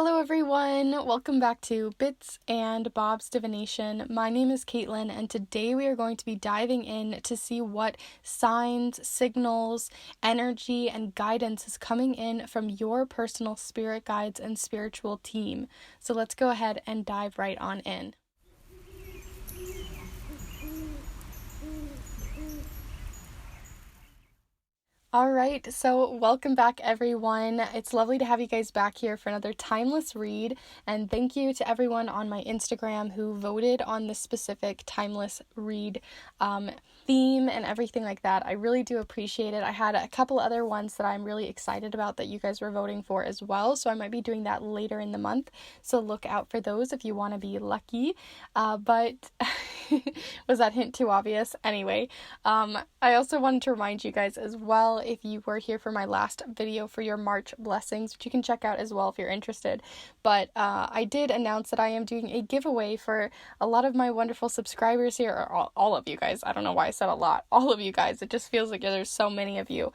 Hello everyone, welcome back to Bits and Bob's Divination. My name is Caitlin and today we are going to be diving in to see what signs, signals, energy, and guidance is coming in from your personal spirit guides and spiritual team. So let's go ahead and dive right on in. All right, so welcome back everyone. It's lovely to have you guys back here for another timeless read, and thank you to everyone on my Instagram who voted on this specific timeless read theme and everything like that. I really do appreciate it. I had a couple other ones that I'm really excited about that you guys were voting for as well, so I might be doing that later in the month, so look out for those if you want to be lucky. But was that hint too obvious? Anyway, I also wanted to remind you guys as well, if you were here for my last video for your March blessings, which you can check out as well if you're interested, but I did announce that I am doing a giveaway for a lot of my wonderful subscribers here, or all of you guys. I don't know why I said a lot. All of you guys. It just feels like there's so many of you,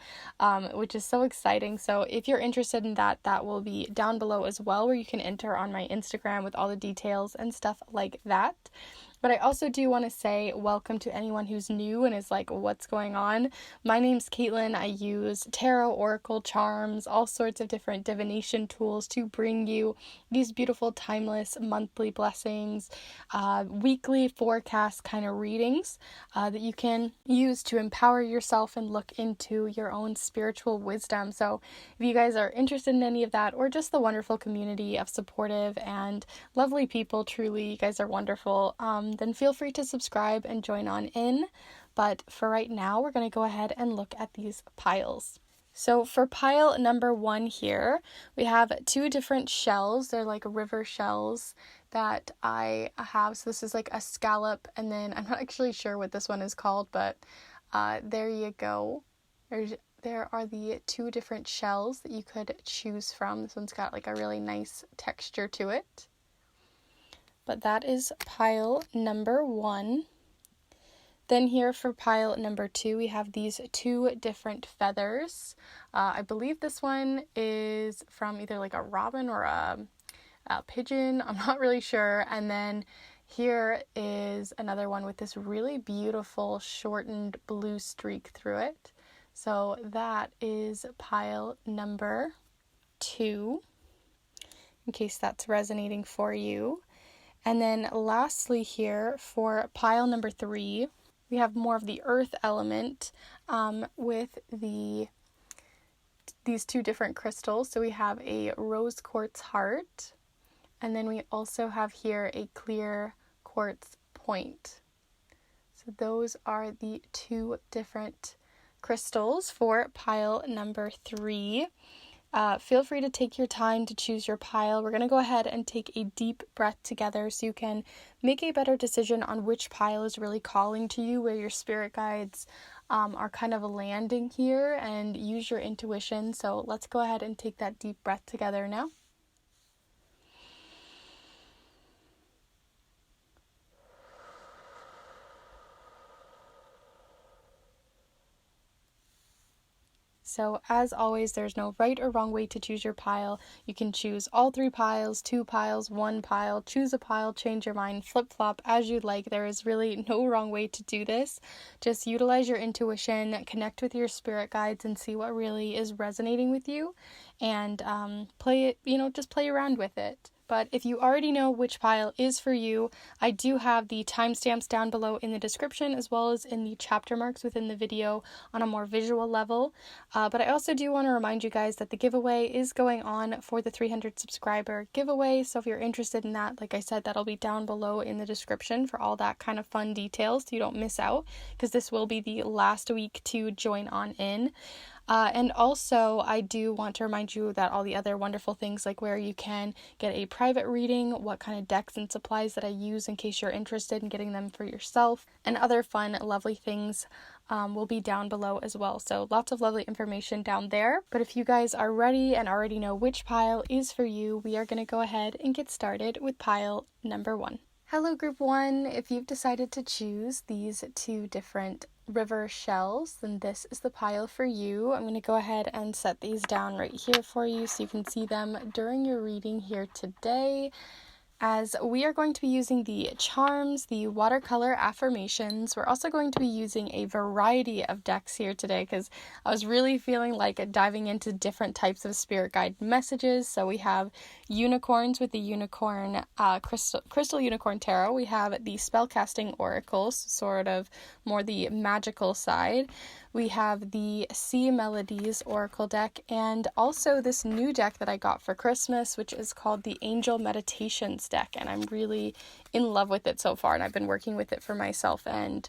which is so exciting. So if you're interested in that, that will be down below as well, where you can enter on my Instagram with all the details and stuff like that. But I also do want to say welcome to anyone who's new and is like, what's going on? My name's Caitlin. I use tarot, oracle, charms, all sorts of different divination tools to bring you these beautiful, timeless, monthly blessings, weekly forecast kind of readings that you can use to empower yourself and look into your own spiritual wisdom. So if you guys are interested in any of that, or just the wonderful community of supportive and lovely people, truly, you guys are wonderful, then feel free to subscribe and join on in. But for right now, we're going to go ahead and look at these piles. So for pile number 1 here, we have 2 different shells. They're like river shells that I have. So this is like a scallop, and then I'm not actually sure what this one is called, but there you go. There are the 2 different shells that you could choose from. This one's got like a really nice texture to it. But that is pile number 1. Then here for pile number 2, we have these 2 different feathers. I believe this one is from either like a robin or a pigeon. I'm not really sure. And then here is another one with this really beautiful shortened blue streak through it. So that is pile number 2, in case that's resonating for you. And then lastly here for pile number 3, we have more of the earth element with these 2 different crystals. So we have a rose quartz heart, and then we also have here a clear quartz point. So those are the 2 different crystals for pile number 3. Feel free to take your time to choose your pile. We're going to go ahead and take a deep breath together so you can make a better decision on which pile is really calling to you, where your spirit guides are kind of landing here, and use your intuition. So let's go ahead and take that deep breath together now. So as always, there's no right or wrong way to choose your pile. You can choose all 3 piles, 2 piles, 1 pile, choose a pile, change your mind, flip-flop as you'd like. There is really no wrong way to do this. Just utilize your intuition, connect with your spirit guides, and see what really is resonating with you, and play it, just play around with it. But if you already know which pile is for you, I do have the timestamps down below in the description, as well as in the chapter marks within the video on a more visual level. But I also do want to remind you guys that the giveaway is going on for the 300 subscriber giveaway. So if you're interested in that, like I said, that'll be down below in the description for all that kind of fun details, so you don't miss out, because this will be the last week to join on in. And also, I do want to remind you that all the other wonderful things, like where you can get a private reading, what kind of decks and supplies that I use in case you're interested in getting them for yourself, and other fun, lovely things will be down below as well. So lots of lovely information down there. But if you guys are ready and already know which pile is for you, we are going to go ahead and get started with pile number 1. Hello, group 1. If you've decided to choose these 2 different river shells, then this is the pile for you. I'm going to go ahead and set these down right here for you so you can see them during your reading here today, as we are going to be using the charms, the watercolor affirmations. We're also going to be using a variety of decks here today because I was really feeling like diving into different types of spirit guide messages. So we have unicorns with the unicorn, crystal unicorn tarot. We have the spellcasting oracles, sort of more the magical side. We have the Sea Melodies Oracle deck, and also this new deck that I got for Christmas, which is called the Angel Meditations deck, and I'm really in love with it so far, and I've been working with it for myself, and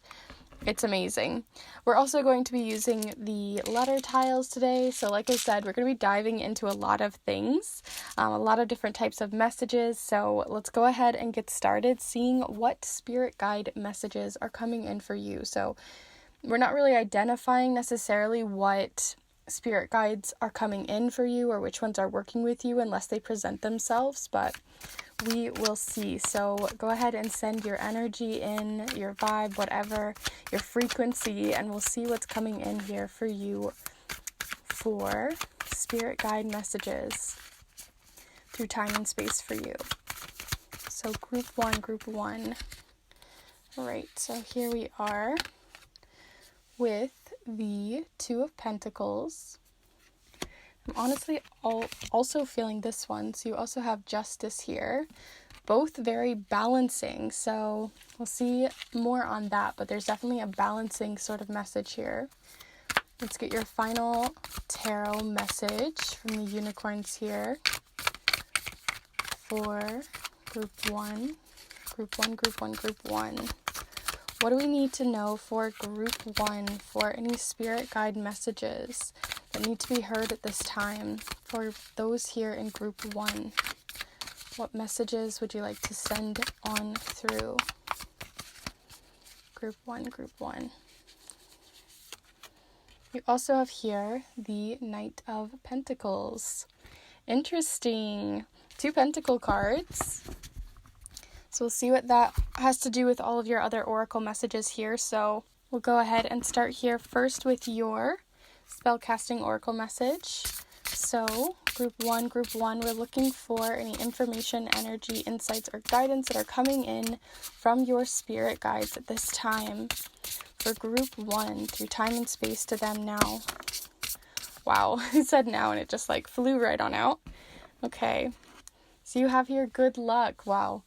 it's amazing. We're also going to be using the letter tiles today, so like I said, we're going to be diving into a lot of things, a lot of different types of messages, so let's go ahead and get started seeing what spirit guide messages are coming in for you. So we're not really identifying necessarily what spirit guides are coming in for you or which ones are working with you unless they present themselves, but we will see. So go ahead and send your energy in, your vibe, whatever, your frequency, and we'll see what's coming in here for you for spirit guide messages through time and space for you. So group one. All right, so here we are with the Two of Pentacles. I'm honestly also feeling this one. So you also have Justice here. Both very balancing. So we'll see more on that, but there's definitely a balancing sort of message here. Let's get your final tarot message from the unicorns here for group one. What do we need to know for group one for any spirit guide messages that need to be heard at this time for those here in group one? What messages would you like to send on through group one? You also have here the Knight of Pentacles. Interesting. 2 Pentacle cards. So we'll see what that has to do with all of your other oracle messages here. So we'll go ahead and start here first with your spellcasting oracle message. So group one, we're looking for any information, energy, insights, or guidance that are coming in from your spirit guides at this time for group one through time and space to them now. Wow, I said now and it just like flew right on out. Okay, so you have here good luck. Wow.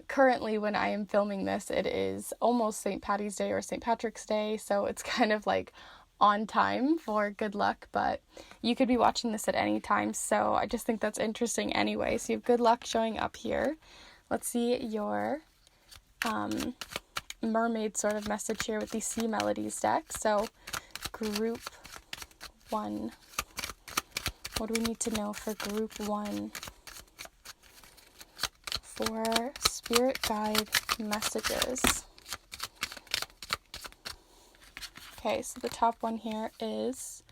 Currently when I am filming this, it is almost St. Patty's Day or St. Patrick's Day, so it's kind of like on time for good luck, but you could be watching this at any time, so I just think that's interesting anyway. So you have good luck showing up here. Let's see your mermaid sort of message here with the Sea Melodies deck. So group one, what do we need to know for group one for spirit guide messages? Okay, so the top one here is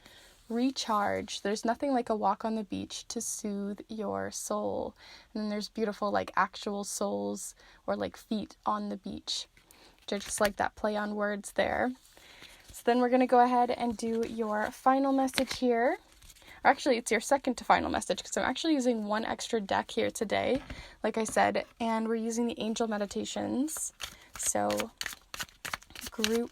recharge. There's nothing like a walk on the beach to soothe your soul. And then there's beautiful like actual souls or like feet on the beach. Which I just like that play on words there. So then we're going to go ahead and do your final message here. Or actually, it's your second to final message because I'm actually using one extra deck here today, like I said, and we're using the Angel Meditations. So group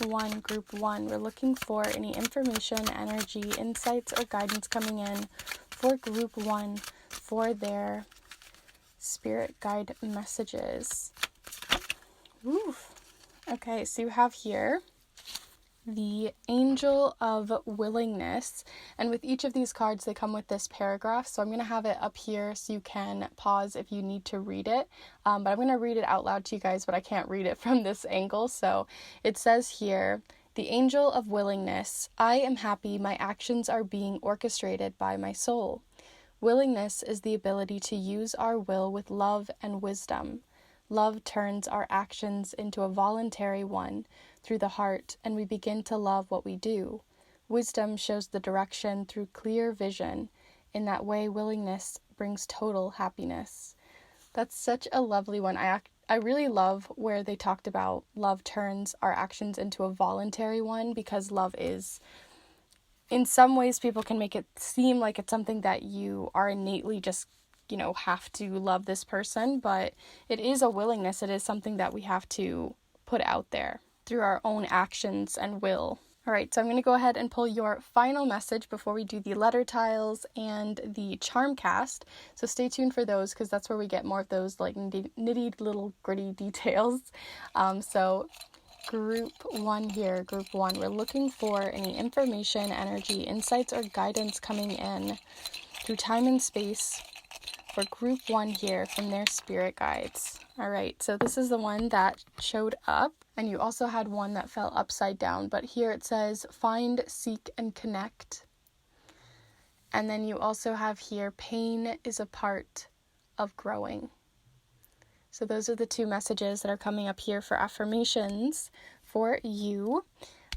one, we're looking for any information, energy, insights, or guidance coming in for group one for their spirit guide messages. Oof. Okay, so you have here the Angel of Willingness, and with each of these cards they come with this paragraph, so I'm going to have it up here so you can pause if you need to read it, but I'm going to read it out loud to you guys, but I can't read it from this angle. So it says here, the Angel of Willingness, I am happy my actions are being orchestrated by my soul. Willingness is the ability to use our will with love and wisdom. Love turns our actions into a voluntary one through the heart, and we begin to love what we do. Wisdom shows the direction through clear vision. In that way, willingness brings total happiness. That's such a lovely one. I I really love where they talked about love turns our actions into a voluntary one, because love is, in some ways, people can make it seem like it's something that you are innately just, have to love this person, but it is a willingness. It is something that we have to put out there through our own actions and will. All right, so I'm going to go ahead and pull your final message before we do the letter tiles and the charm cast. So stay tuned for those, because that's where we get more of those like nitty little gritty details. So group one here, group one, we're looking for any information, energy, insights, or guidance coming in through time and space for group one here from their spirit guides. All right, so this is the one that showed up, and you also had one that fell upside down, but here it says find, seek, and connect. And then you also have here pain is a part of growing. So those are the two messages that are coming up here for affirmations for you.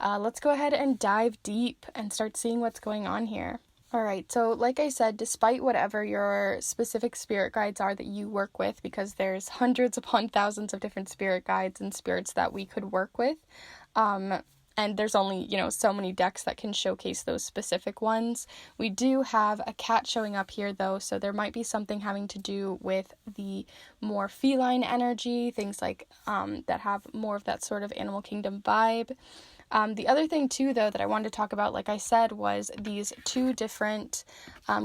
Let's go ahead and dive deep and start seeing what's going on here. All right, so like I said, despite whatever your specific spirit guides are that you work with, because there's hundreds upon thousands of different spirit guides and spirits that we could work with, and there's only, so many decks that can showcase those specific ones. We do have a cat showing up here, though, so there might be something having to do with the more feline energy, things like that have more of that sort of animal kingdom vibe. The other thing, too, though, that I wanted to talk about, like I said, was these two different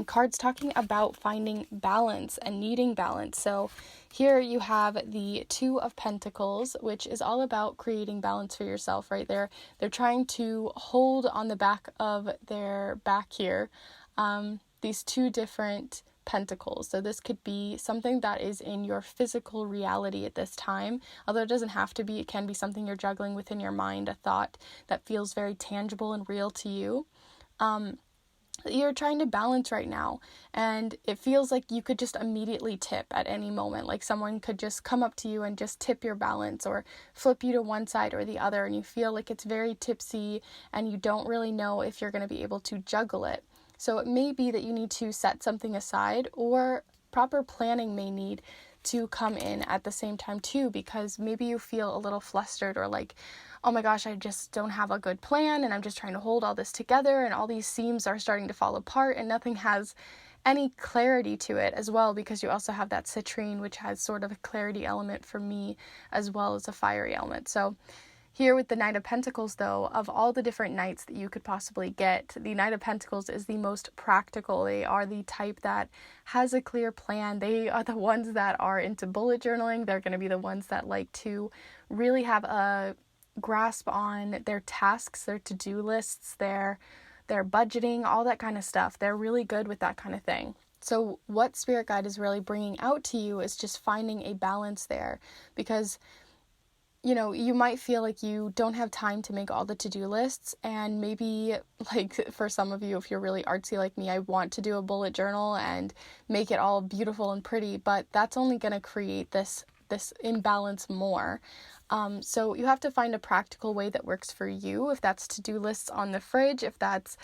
cards talking about finding balance and needing balance. So here you have the Two of Pentacles, which is all about creating balance for yourself, right? They're trying to hold on the back of their back here these two different pentacles. So this could be something that is in your physical reality at this time, although it doesn't have to be. It can be something you're juggling within your mind, a thought that feels very tangible and real to you. You're trying to balance right now, and it feels like you could just immediately tip at any moment. Like someone could just come up to you and just tip your balance or flip you to one side or the other, and you feel like it's very tipsy and you don't really know if you're going to be able to juggle it. So it may be that you need to set something aside, or proper planning may need to come in at the same time too, because maybe you feel a little flustered or like, oh my gosh, I just don't have a good plan and I'm just trying to hold all this together and all these seams are starting to fall apart and nothing has any clarity to it as well, because you also have that citrine, which has sort of a clarity element for me as well as a fiery element. So here with the Knight of Pentacles, though, of all the different knights that you could possibly get, the Knight of Pentacles is the most practical. They are the type that has a clear plan. They are the ones that are into bullet journaling. They're going to be the ones that like to really have a grasp on their tasks, their to-do lists, their budgeting, all that kind of stuff. They're really good with that kind of thing. So what Spirit Guide is really bringing out to you is just finding a balance there, because you might feel like you don't have time to make all the to-do lists, and maybe like for some of you, if you're really artsy like me, I want to do a bullet journal and make it all beautiful and pretty, but that's only going to create this imbalance more. So you have to find a practical way that works for you. If that's to-do lists on the fridge, if that's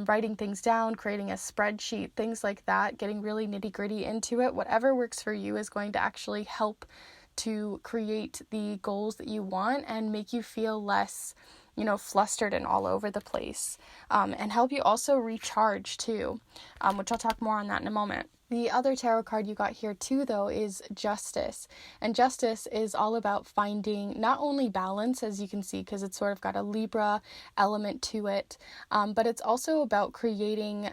writing things down, creating a spreadsheet, things like that, getting really nitty-gritty into it, whatever works for you is going to actually help to create the goals that you want and make you feel less, flustered and all over the place, and help you also recharge too, which I'll talk more on that in a moment. The other tarot card you got here too, though, is Justice. And Justice is all about finding not only balance, as you can see, because it's sort of got a Libra element to it, but it's also about creating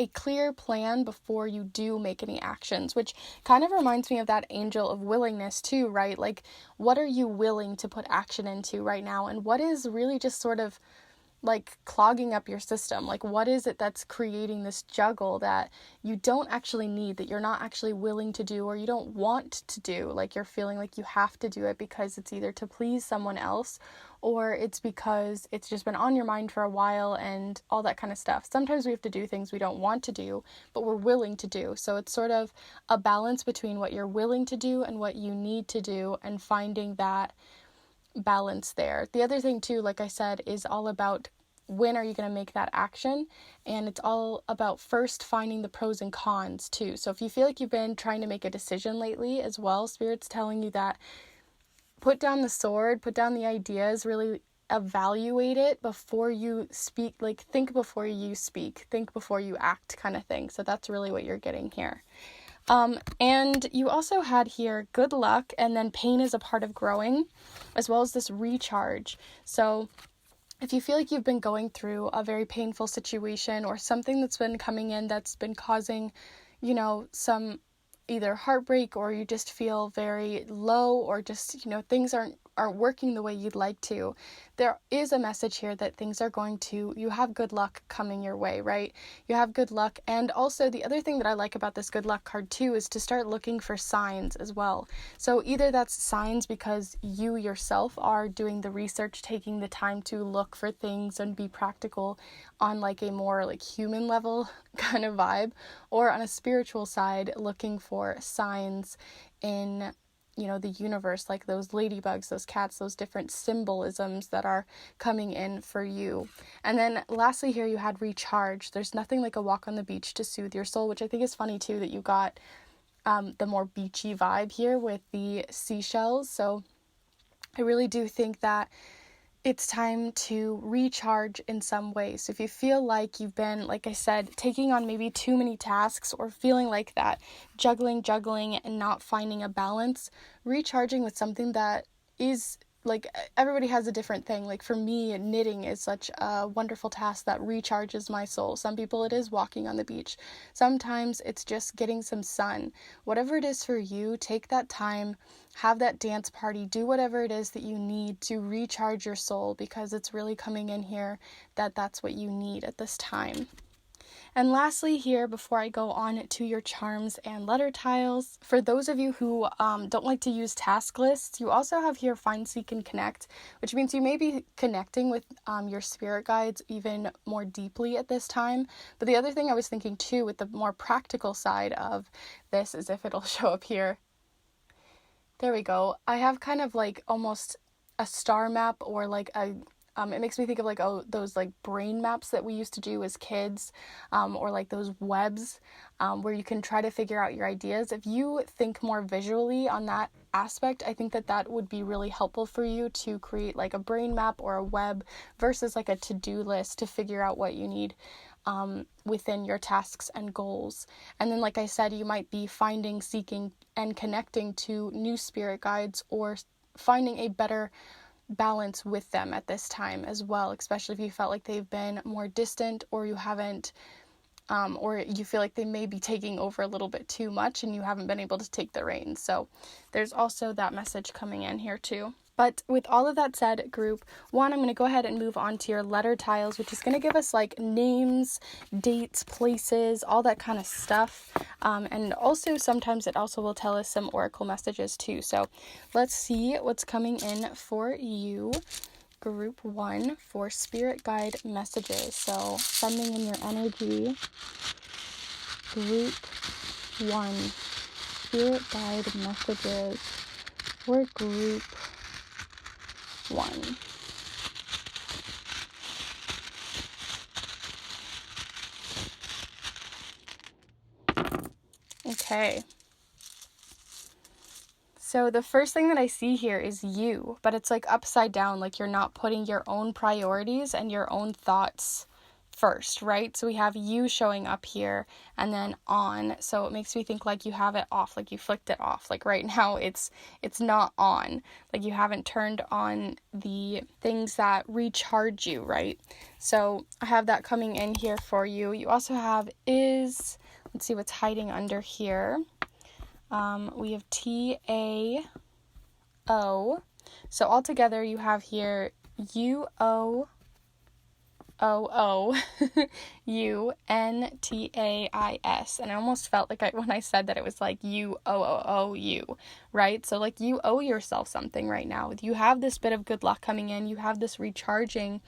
a clear plan before you do make any actions, which kind of reminds me of that angel of willingness too, right? Like, what are you willing to put action into right now? And what is really just sort of like clogging up your system? Like, what is it that's creating this juggle that you don't actually need, that you're not actually willing to do, or you don't want to do? Like, you're feeling like you have to do it because it's either to please someone else, or it's because it's just been on your mind for a while and all that kind of stuff. Sometimes we have to do things we don't want to do, but we're willing to do. So it's sort of a balance between what you're willing to do and what you need to do, and finding that balance there. The other thing too, like I said, is all about when are you going to make that action? And it's all about first finding the pros and cons too. So if you feel like you've been trying to make a decision lately as well, Spirit's telling you that put down the sword, put down the ideas, really evaluate it before you speak, like think before you speak, think before you act kind of thing. So that's really what you're getting here. And you also had here good luck, and then pain is a part of growing, as well as this recharge. So if you feel like you've been going through a very painful situation or something that's been coming in that's been causing, some either heartbreak, or you just feel very low, or just, things aren't working the way you'd like to, there is a message here that things are you have good luck coming your way, right? You have good luck. And also the other thing that I like about this good luck card too is to start looking for signs as well. So either that's signs because you yourself are doing the research, taking the time to look for things and be practical on like a more like human level kind of vibe, or on a spiritual side, looking for signs in the universe, like those ladybugs, those cats, those different symbolisms that are coming in for you. And then lastly here you had recharge. There's nothing like a walk on the beach to soothe your soul, which I think is funny too, that you got the more beachy vibe here with the seashells. So I really do think that it's time to recharge in some way. So if you feel like you've been, like I said, taking on maybe too many tasks, or feeling like that, juggling and not finding a balance, recharging with something that is like, everybody has a different thing. Like for me, knitting is such a wonderful task that recharges my soul. Some people it is walking on the beach. Sometimes it's just getting some sun. Whatever it is for you, take that time, have that dance party, do whatever it is that you need to recharge your soul, because it's really coming in here that that's what you need at this time. And lastly here, before I go on to your charms and letter tiles, for those of you who don't like to use task lists, you also have here find, seek, and connect, which means you may be connecting with your spirit guides even more deeply at this time. But the other thing I was thinking too, with the more practical side of this, is if it'll show up here. There we go. I have kind of like almost a star map, or like it makes me think of like, those like brain maps that we used to do as kids, or like those webs, where you can try to figure out your ideas. If you think more visually on that aspect, I think that would be really helpful for you to create like a brain map or a web versus like a to-do list to figure out what you need within your tasks and goals. And then, like I said, you might be finding, seeking, and connecting to new spirit guides, or finding a better balance with them at this time as well, especially if you felt like they've been more distant, or you haven't, or you feel like they may be taking over a little bit too much and you haven't been able to take the reins. So there's also that message coming in here too. But with all of that said, group one, I'm going to go ahead and move on to your letter tiles, which is going to give us like names, dates, places, all that kind of stuff. And also sometimes it also will tell us some oracle messages too. So let's see what's coming in for you, group one, for spirit guide messages. So sending in your energy, group one, spirit guide messages for group one. Okay. So the first thing that I see here is you, but it's like upside down, like you're not putting your own priorities and your own thoughts first, right? So we have you showing up here and then on. So it makes me think like you have it off, like you flicked it off. Like right now it's not on. Like you haven't turned on the things that recharge you, right? So I have that coming in here for you. You also have let's see what's hiding under here. We have TAO. So all together you have here UOOUNTAIS. And I almost felt like when I said that it was like UOOU, right? So like you owe yourself something right now. You have this bit of good luck coming in. You have this recharging.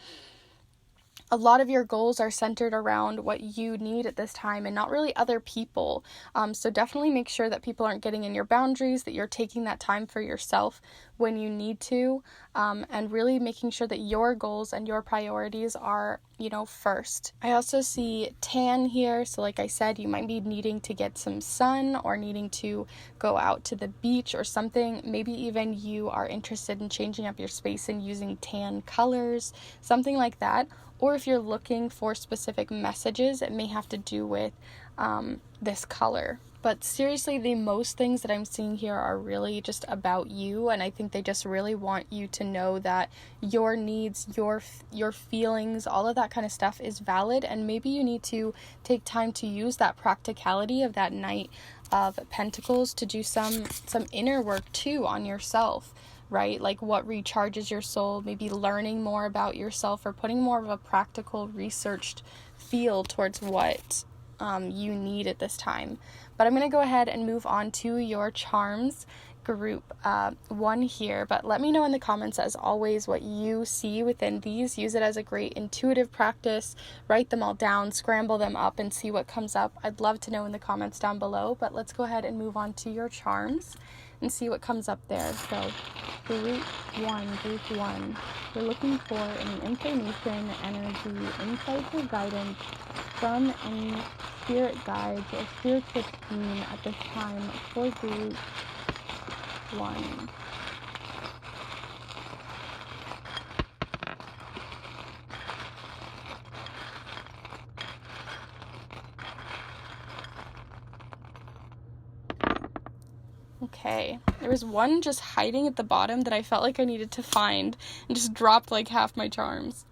A lot of your goals are centered around what you need at this time and not really other people. So definitely make sure that people aren't getting in your boundaries, that you're taking that time for yourself when you need to, and really making sure that your goals and your priorities are, first. I also see tan here. So like I said, you might be needing to get some sun or needing to go out to the beach or something. Maybe even you are interested in changing up your space and using tan colors, something like that. Or if you're looking for specific messages, it may have to do with this color. But seriously, the most things that I'm seeing here are really just about you, and I think they just really want you to know that your needs, your feelings, all of that kind of stuff is valid, and maybe you need to take time to use that practicality of that Knight of Pentacles to do some inner work too on yourself, right? Like what recharges your soul, maybe learning more about yourself or putting more of a practical, researched feel towards what you need at this time. But I'm going to go ahead and move on to your charms group 1 here. But let me know in the comments, as always, what you see within these. Use it as a great intuitive practice. Write them all down, scramble them up, and see what comes up. I'd love to know in the comments down below. But let's go ahead and move on to your charms and see what comes up there. So group 1, we're looking for any information, energy, insights, or guidance from any spirit guides or spiritual team at this time for group 1. Okay, there was one just hiding at the bottom that I felt like I needed to find and just dropped like half my charms.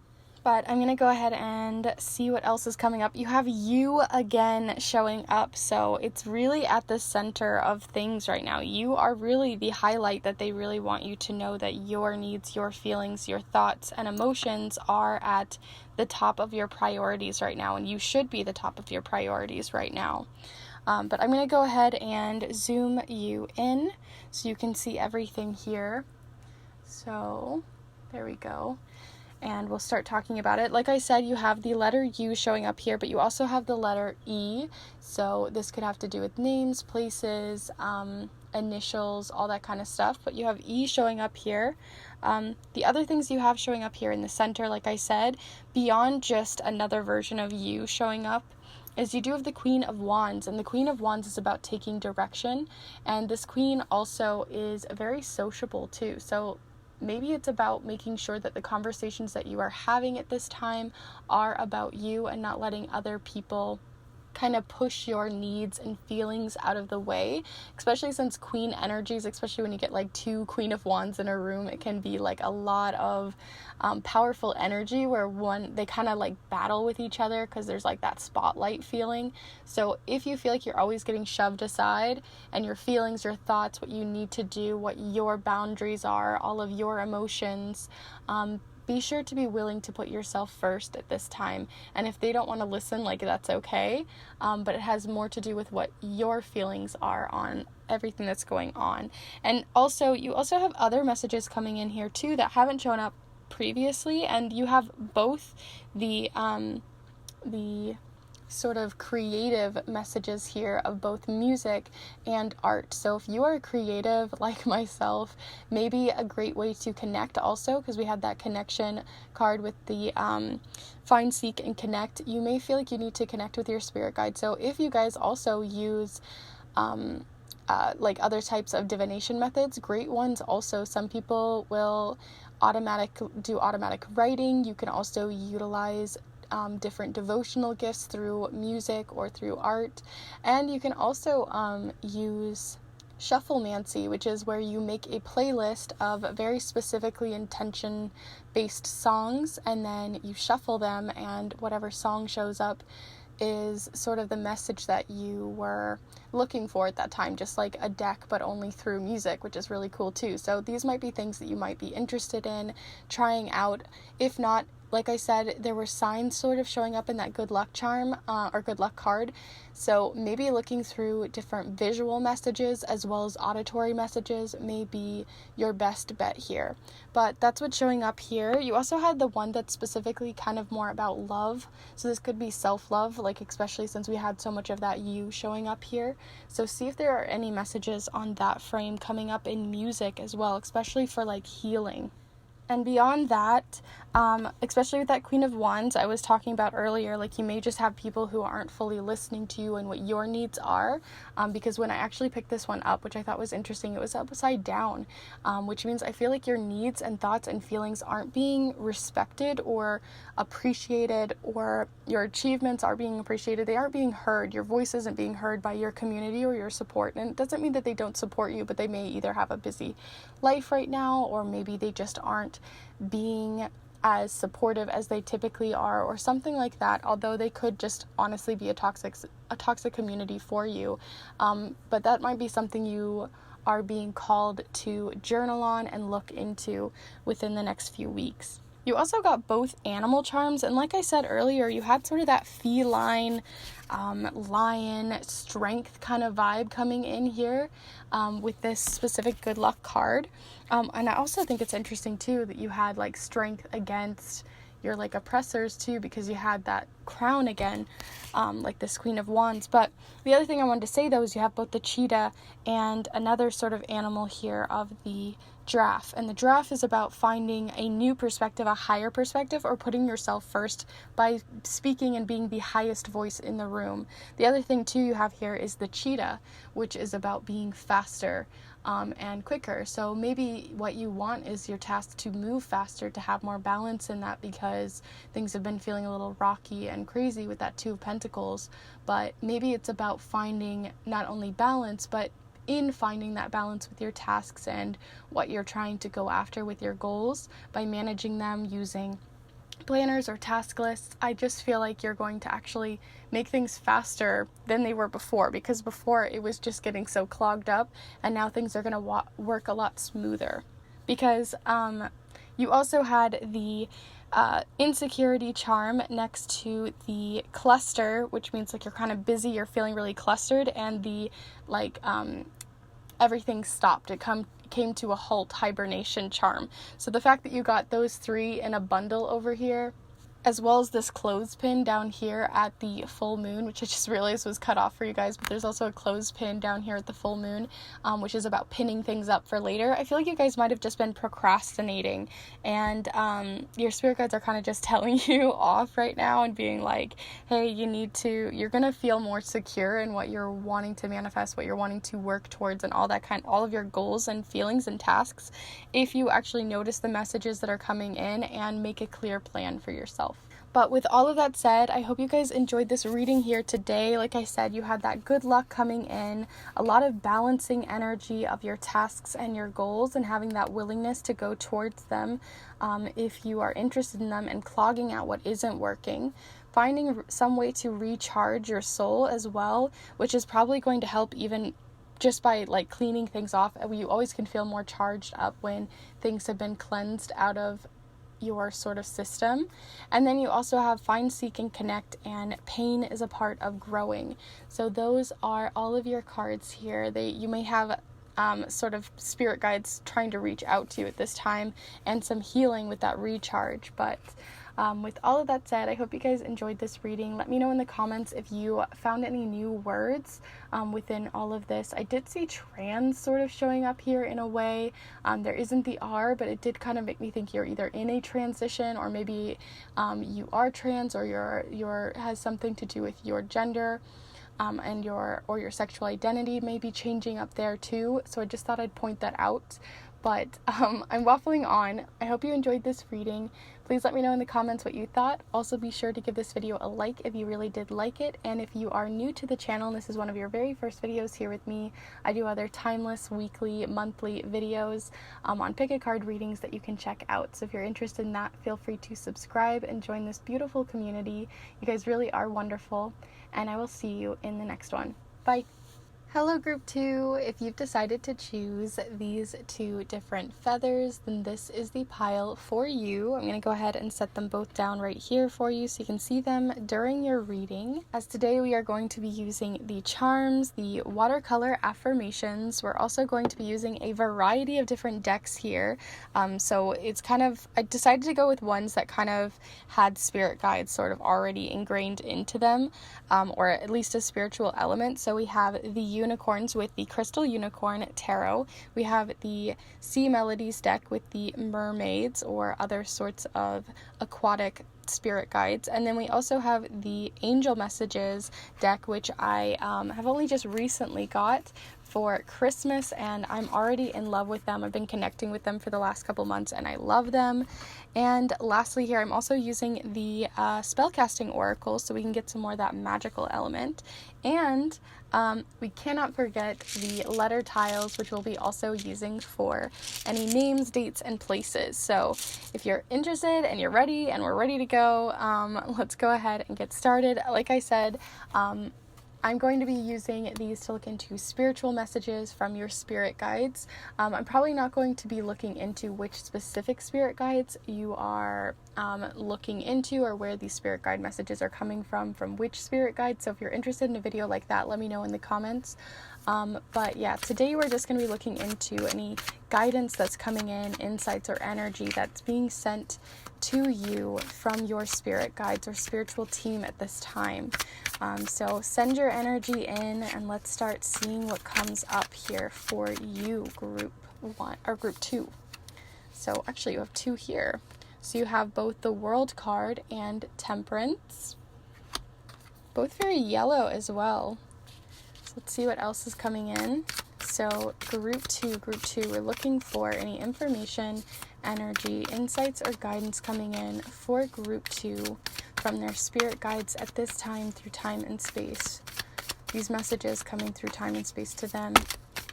But I'm going to go ahead and see what else is coming up. You have you again showing up, so it's really at the center of things right now. You are really the highlight that they really want you to know, that your needs, your feelings, your thoughts, and emotions are at the top of your priorities right now, and you should be the top of your priorities right now. But I'm going to go ahead and zoom you in so you can see everything here. So there we go. And we'll start talking about it. Like I said, you have the letter U showing up here, but you also have the letter E. So this could have to do with names, places, initials, all that kind of stuff. But you have E showing up here. The other things you have showing up here in the center, like I said, beyond just another version of you showing up, is you do have the Queen of Wands, and the Queen of Wands is about taking direction, and this Queen also is very sociable too. So maybe it's about making sure that the conversations that you are having at this time are about you and not letting other people kind of push your needs and feelings out of the way, especially since Queen energies, especially when you get like 2 Queen of Wands in a room, it can be like a lot of powerful energy where they kind of like battle with each other because there's like that spotlight feeling. So if you feel like you're always getting shoved aside and your feelings, your thoughts, what you need to do, what your boundaries are, all of your emotions, be sure to be willing to put yourself first at this time. And if they don't want to listen, like, that's okay. But it has more to do with what your feelings are on everything that's going on. And also, you also have other messages coming in here too that haven't shown up previously. And you have both the sort of creative messages here of both music and art. So if you are creative like myself, maybe a great way to connect also, because we had that connection card with the find, seek, and connect. You may feel like you need to connect with your spirit guide. So if you guys also use like other types of divination methods, great ones also. Some people will do automatic writing. You can also utilize different devotional gifts through music or through art. And you can also use shufflemancy, which is where you make a playlist of very specifically intention-based songs, and then you shuffle them, and whatever song shows up is sort of the message that you were looking for at that time, just like a deck, but only through music, which is really cool too. So these might be things that you might be interested in trying out. If not, like I said, there were signs sort of showing up in that good luck charm or good luck card. So maybe looking through different visual messages as well as auditory messages may be your best bet here. But that's what's showing up here. You also had the one that's specifically kind of more about love. So this could be self-love, like especially since we had so much of that you showing up here. So see if there are any messages on that frame coming up in music as well, especially for like healing. And beyond that, especially with that Queen of Wands I was talking about earlier, like you may just have people who aren't fully listening to you and what your needs are, because when I actually picked this one up, which I thought was interesting, it was upside down, which means I feel like your needs and thoughts and feelings aren't being respected or appreciated, or your achievements are being appreciated. They aren't being heard. Your voice isn't being heard by your community or your support. And it doesn't mean that they don't support you, but they may either have a busy life right now, or maybe they just aren't being as supportive as they typically are, or something like that, although they could just honestly be a toxic community for you. But that might be something you are being called to journal on and look into within the next few weeks. You also got both animal charms, and like I said earlier, you had sort of that feline, lion, strength kind of vibe coming in here with this specific good luck card. And I also think it's interesting too that you had like strength against your like oppressors too, because you had that crown again, like this Queen of Wands. But the other thing I wanted to say though is you have both the cheetah and another sort of animal here of the giraffe. And the giraffe is about finding a new perspective, a higher perspective, or putting yourself first by speaking and being the highest voice in the room. The other thing too you have here is the cheetah, which is about being faster and quicker. So maybe what you want is your task to move faster, to have more balance in that, because things have been feeling a little rocky and crazy with that Two of Pentacles. But maybe it's about finding not only balance, but in finding that balance with your tasks and what you're trying to go after with your goals by managing them using planners or task lists. I just feel like you're going to actually make things faster than they were before, because before it was just getting so clogged up, and now things are going to work a lot smoother. Because you also had the insecurity charm next to the cluster, which means like you're kind of busy, you're feeling really clustered, and the like everything stopped. It came to a halt, hibernation charm. So the fact that you got those three in a bundle over here, as well as this clothespin down here at the full moon, which I just realized was cut off for you guys, but there's also a clothespin down here at the full moon, which is about pinning things up for later. I feel like you guys might have just been procrastinating, and your spirit guides are kind of just telling you off right now and being like, hey, you're gonna feel more secure in what you're wanting to manifest, what you're wanting to work towards, and all of your goals and feelings and tasks, if you actually notice the messages that are coming in and make a clear plan for yourself. But with all of that said, I hope you guys enjoyed this reading here today. Like I said, you had that good luck coming in, a lot of balancing energy of your tasks and your goals, and having that willingness to go towards them if you are interested in them, and clogging out what isn't working. Finding some way to recharge your soul as well, which is probably going to help even just by like cleaning things off. You always can feel more charged up when things have been cleansed out of your sort of system. And then you also have find, seek, and connect, and pain is a part of growing. So those are all of your cards here. You may have sort of spirit guides trying to reach out to you at this time, and some healing with that recharge. But with all of that said, I hope you guys enjoyed this reading. Let me know in the comments if you found any new words within all of this. I did see trans sort of showing up here in a way. There isn't the R, but it did kind of make me think you're either in a transition, or maybe you are trans, or your has something to do with your gender. And your sexual identity may be changing up there too. So I just thought I'd point that out. But I'm waffling on. I hope you enjoyed this reading. Please let me know in the comments what you thought. Also be sure to give this video a like if you really did like it. And if you are new to the channel and this is one of your very first videos here with me, I do other timeless weekly, monthly videos on pick a card readings that you can check out. So if you're interested in that, feel free to subscribe and join this beautiful community. You guys really are wonderful. And I will see you in the next one. Bye. Hello group 2, if you've decided to choose these 2 different feathers, then this is the pile for you. I'm going to go ahead and set them both down right here for you so you can see them during your reading. As today we are going to be using the charms, the watercolor affirmations. We're also going to be using a variety of different decks here. So it's I decided to go with ones that kind of had spirit guides sort of already ingrained into them, or at least a spiritual element. So we have the unicorns with the Crystal Unicorn Tarot. We have the Sea Melodies deck with the mermaids or other sorts of aquatic spirit guides. And then we also have the Angel Messages deck, which I have only just recently got for Christmas, and I'm already in love with them. I've been connecting with them for the last couple months and I love them. And lastly here, I'm also using the spellcasting oracle so we can get some more of that magical element. And we cannot forget the letter tiles, which we'll be also using for any names, dates, and places. So if you're interested and you're ready and we're ready to go, let's go ahead and get started. Like I said, I'm going to be using these to look into spiritual messages from your spirit guides. I'm probably not going to be looking into which specific spirit guides you are looking into or where these spirit guide messages are coming from which spirit guide. So if you're interested in a video like that, let me know in the comments. But yeah, today we're just going to be looking into any guidance that's coming in, insights or energy that's being sent to you from your spirit guides or spiritual team at this time. So send your energy in and let's start seeing what comes up here for you, group 1 or group 2. So actually you have 2 here. So you have both the World card and Temperance. Both very yellow as well. So let's see what else is coming in. So group 2, we're looking for any information, energy, insights, or guidance coming in for group 2 from their spirit guides at this time through time and space. These messages coming through time and space to them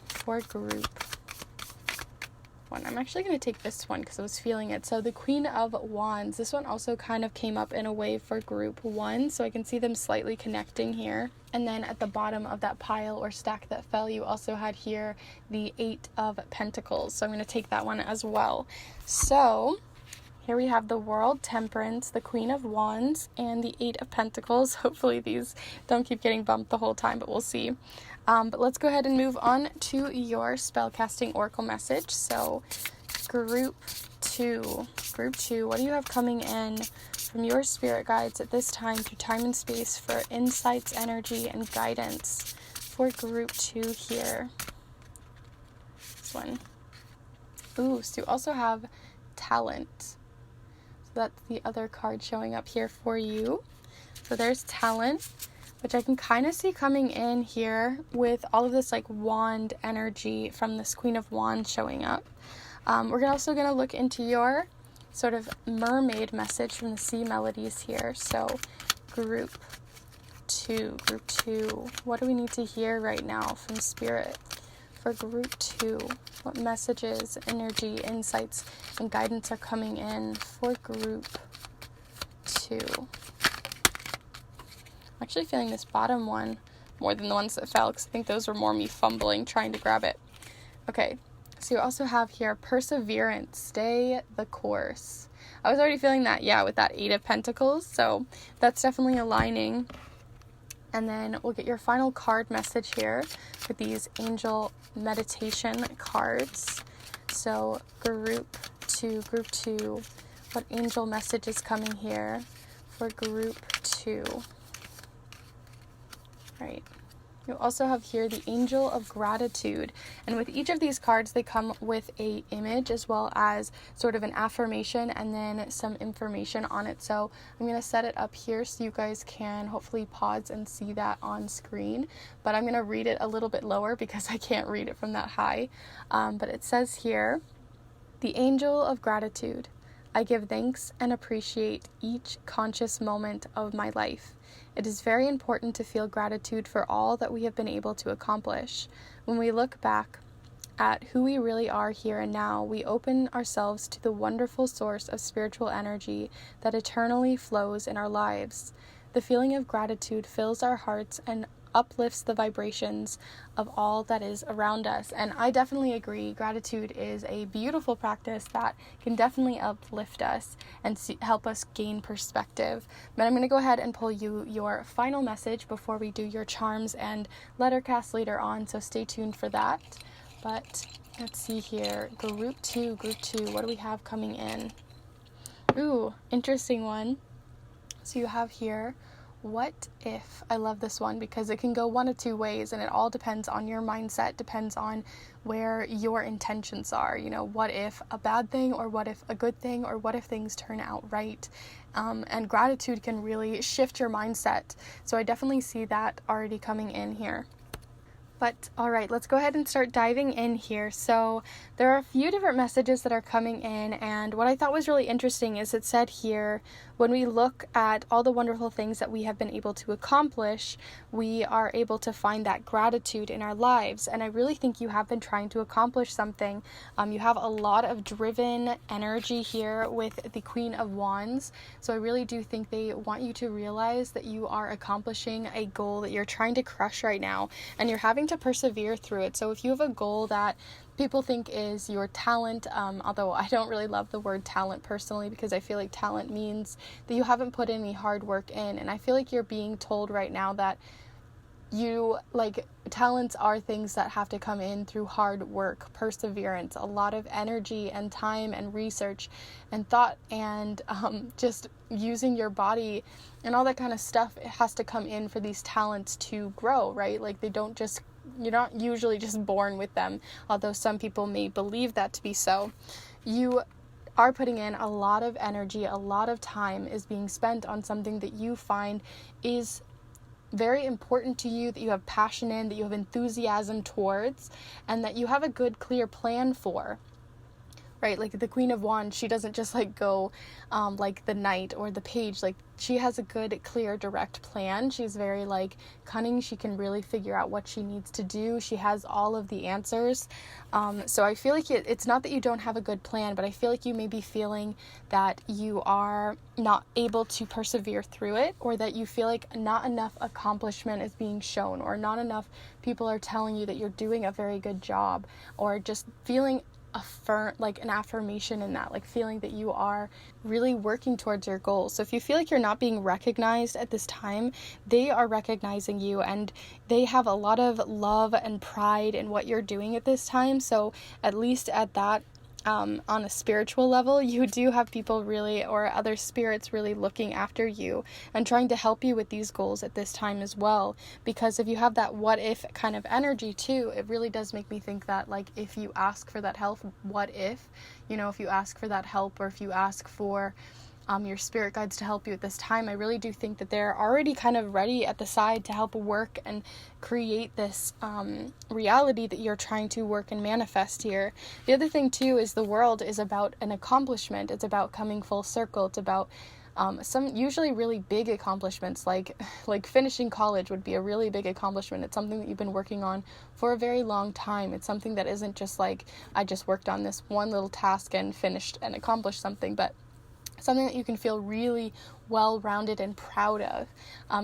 for group 1. I'm actually going to take this one because I was feeling it. So the Queen of Wands, this one also kind of came up in a way for group 1, so I can see them slightly connecting here. And then at the bottom of that pile or stack that fell, you also had here the 8 of Pentacles. So I'm going to take that one as well. So here we have the World, Temperance, the Queen of Wands, and the 8 of Pentacles. Hopefully these don't keep getting bumped the whole time, but we'll see. But let's go ahead and move on to your spellcasting oracle message. So group 2, what do you have coming in from your spirit guides at this time through time and space for insights, energy, and guidance for group 2 here? This one. Ooh, so you also have Talent. That's the other card showing up here for you. So there's Talent, which I can kind of see coming in here with all of this like wand energy from this Queen of Wands showing up. We're also going to look into your sort of mermaid message from the Sea Melodies here. So group 2, what do we need to hear right now from Spirit for group 2? What messages, energy, insights, and guidance are coming in for group 2? I'm actually feeling this bottom one more than the ones that fell because I think those were more me fumbling trying to grab it. Okay, so you also have here Perseverance, stay the course. I was already feeling that, yeah, with that 8 of Pentacles, so that's definitely aligning. And then we'll get your final card message here with these angel meditation cards. So group 2, what angel message is coming here for group 2? Right. You also have here the Angel of Gratitude, and with each of these cards they come with a image as well as sort of an affirmation and then some information on it. So I'm going to set it up here so you guys can hopefully pause and see that on screen, but I'm going to read it a little bit lower because I can't read it from that high. But it says here, the Angel of Gratitude. I give thanks and appreciate each conscious moment of my life. It is very important to feel gratitude for all that we have been able to accomplish. When we look back at who we really are here and now, we open ourselves to the wonderful source of spiritual energy that eternally flows in our lives. The feeling of gratitude fills our hearts and uplifts the vibrations of all that is around us. And I definitely agree. Gratitude is a beautiful practice that can definitely uplift us and help us gain perspective. But I'm going to go ahead and pull you your final message before we do your charms and letter cast later on, so stay tuned for that. But let's see here. Group two. What do we have coming in? Ooh, interesting one. So you have here, what if? I love this one because it can go one of two ways, and it all depends on your mindset, depends on where your intentions are. You know, what if a bad thing, or what if a good thing, or what if things turn out right? And gratitude can really shift your mindset. So I definitely see that already coming in here. But all right, let's go ahead and start diving in here. So there are a few different messages that are coming in, and what I thought was really interesting is it said here, when we look at all the wonderful things that we have been able to accomplish, we are able to find that gratitude in our lives. And I really think you have been trying to accomplish something. You have a lot of driven energy here with the Queen of Wands. So I really do think they want you to realize that you are accomplishing a goal that you're trying to crush right now, and you're having to persevere through it. So if you have a goal that people think is your talent, although I don't really love the word talent personally, because I feel like talent means that you haven't put any hard work in, and I feel like you're being told right now that talents are things that have to come in through hard work, perseverance, a lot of energy and time and research and thought, and just using your body and all that kind of stuff. It has to come in for these talents to grow, right? Like you're not usually just born with them, although some people may believe that to be so. You are putting in a lot of energy, a lot of time is being spent on something that you find is very important to you, that you have passion in, that you have enthusiasm towards, and that you have a good, clear plan for. Right? Like the Queen of Wands, she doesn't just go like the Knight or the Page. Like, she has a good, clear, direct plan. She's very cunning. She can really figure out what she needs to do. She has all of the answers. So I feel like it's not that you don't have a good plan, but I feel like you may be feeling that you are not able to persevere through it, or that you feel like not enough accomplishment is being shown, or not enough people are telling you that you're doing a very good job, or just feeling an affirmation in that, feeling that you are really working towards your goals. So if you feel like you're not being recognized at this time, they are recognizing you, and they have a lot of love and pride in what you're doing at this time. So at least at that, on a spiritual level, you do have people really, or other spirits really looking after you and trying to help you with these goals at this time as well. Because if you have that what if kind of energy too, it really does make me think that if you ask for that help, what if you ask for that help, or if you ask for your spirit guides to help you at this time, I really do think that they're already kind of ready at the side to help work and create this reality that you're trying to work and manifest here. The other thing too is the world is about an accomplishment. It's about coming full circle. It's about some usually really big accomplishments, like finishing college would be a really big accomplishment. It's something that you've been working on for a very long time. It's something that isn't just I just worked on this one little task and finished and accomplished something, but something that you can feel really well-rounded and proud of,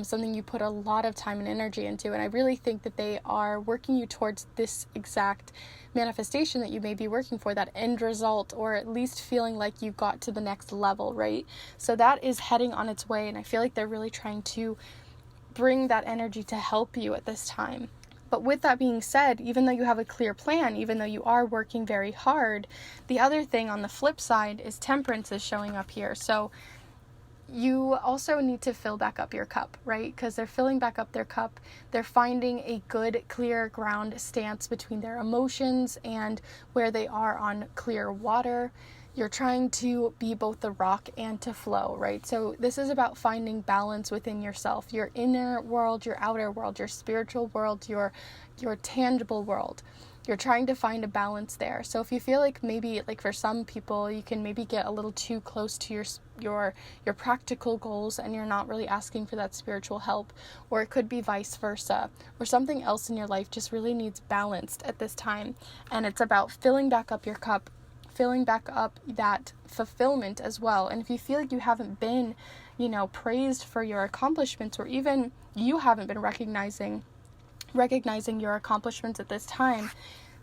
something you put a lot of time and energy into. And I really think that they are working you towards this exact manifestation that you may be working for, that end result, or at least feeling like you got to the next level, right? So that is heading on its way, and I feel like they're really trying to bring that energy to help you at this time. But with that being said, even though you have a clear plan, even though you are working very hard, the other thing on the flip side is Temperance is showing up here. So you also need to fill back up your cup, right? Because they're filling back up their cup. They're finding a good, clear ground stance between their emotions and where they are on clear water. You're trying to be both the rock and to flow, right? So this is about finding balance within yourself, your inner world, your outer world, your spiritual world, your tangible world. You're trying to find a balance there. So if you feel like maybe for some people, you can maybe get a little too close to your practical goals and you're not really asking for that spiritual help, or it could be vice versa, or something else in your life just really needs balanced at this time. And it's about filling back up your cup, filling back up that fulfillment as well. And if you feel like you haven't been, praised for your accomplishments, or even you haven't been recognizing recognizing your accomplishments at this time,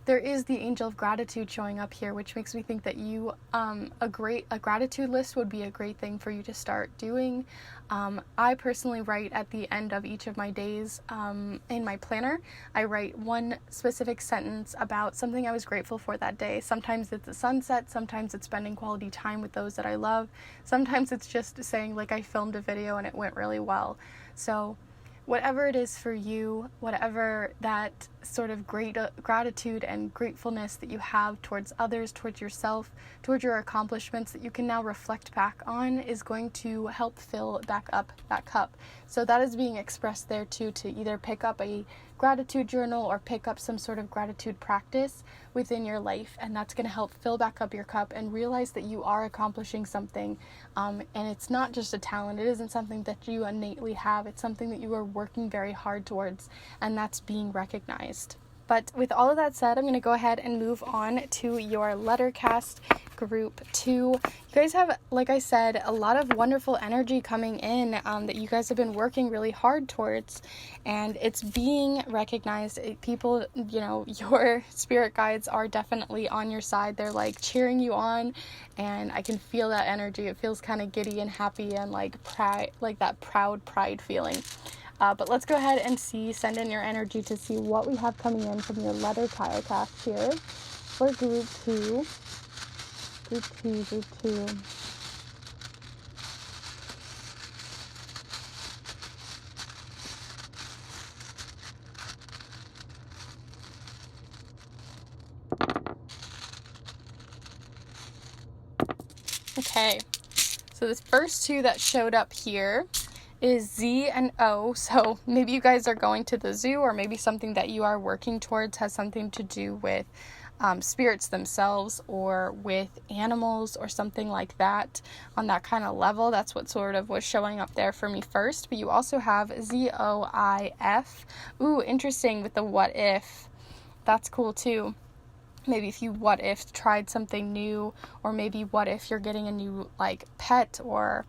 there is the angel of gratitude showing up here, which makes me think that you, a gratitude list would be a great thing for you to start doing. I personally write at the end of each of my days in my planner. I write one specific sentence about something I was grateful for that day. Sometimes it's a sunset, sometimes it's spending quality time with those that I love, sometimes it's just saying like I filmed a video and it went really well. So whatever it is for you, whatever that sort of great gratitude and gratefulness that you have towards others, towards yourself, towards your accomplishments that you can now reflect back on, is going to help fill back up that cup. So that is being expressed there too, to either pick up a gratitude journal or pick up some sort of gratitude practice within your life, and that's going to help fill back up your cup and realize that you are accomplishing something, and it's not just a talent. It isn't something that you innately have. It's something that you are working very hard towards, and that's being recognized. But with all of that said, I'm going to go ahead and move on to your Lettercast group 2. You guys have, like I said, a lot of wonderful energy coming in that you guys have been working really hard towards, and it's being recognized. People, your spirit guides are definitely on your side. They're like cheering you on, and I can feel that energy. It feels kind of giddy and happy and like pride, like that proud pride feeling. But let's go ahead and send in your energy to see what we have coming in from your letter tile cast here for group 2. Group 2. Okay, so the first 2 that showed up here is Z and O. So maybe you guys are going to the zoo, or maybe something that you are working towards has something to do with spirits themselves or with animals or something like that on that kind of level. That's what sort of was showing up there for me first. But you also have ZOIF. Ooh, interesting with the what if. That's cool too. Maybe if you what if tried something new, or maybe what if you're getting a new like pet or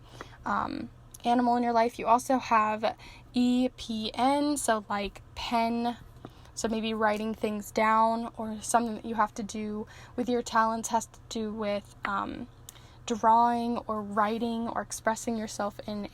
animal in your life. You also have EPN, so like pen, so maybe writing things down, or something that you have to do with your talents has to do with drawing or writing or expressing yourself in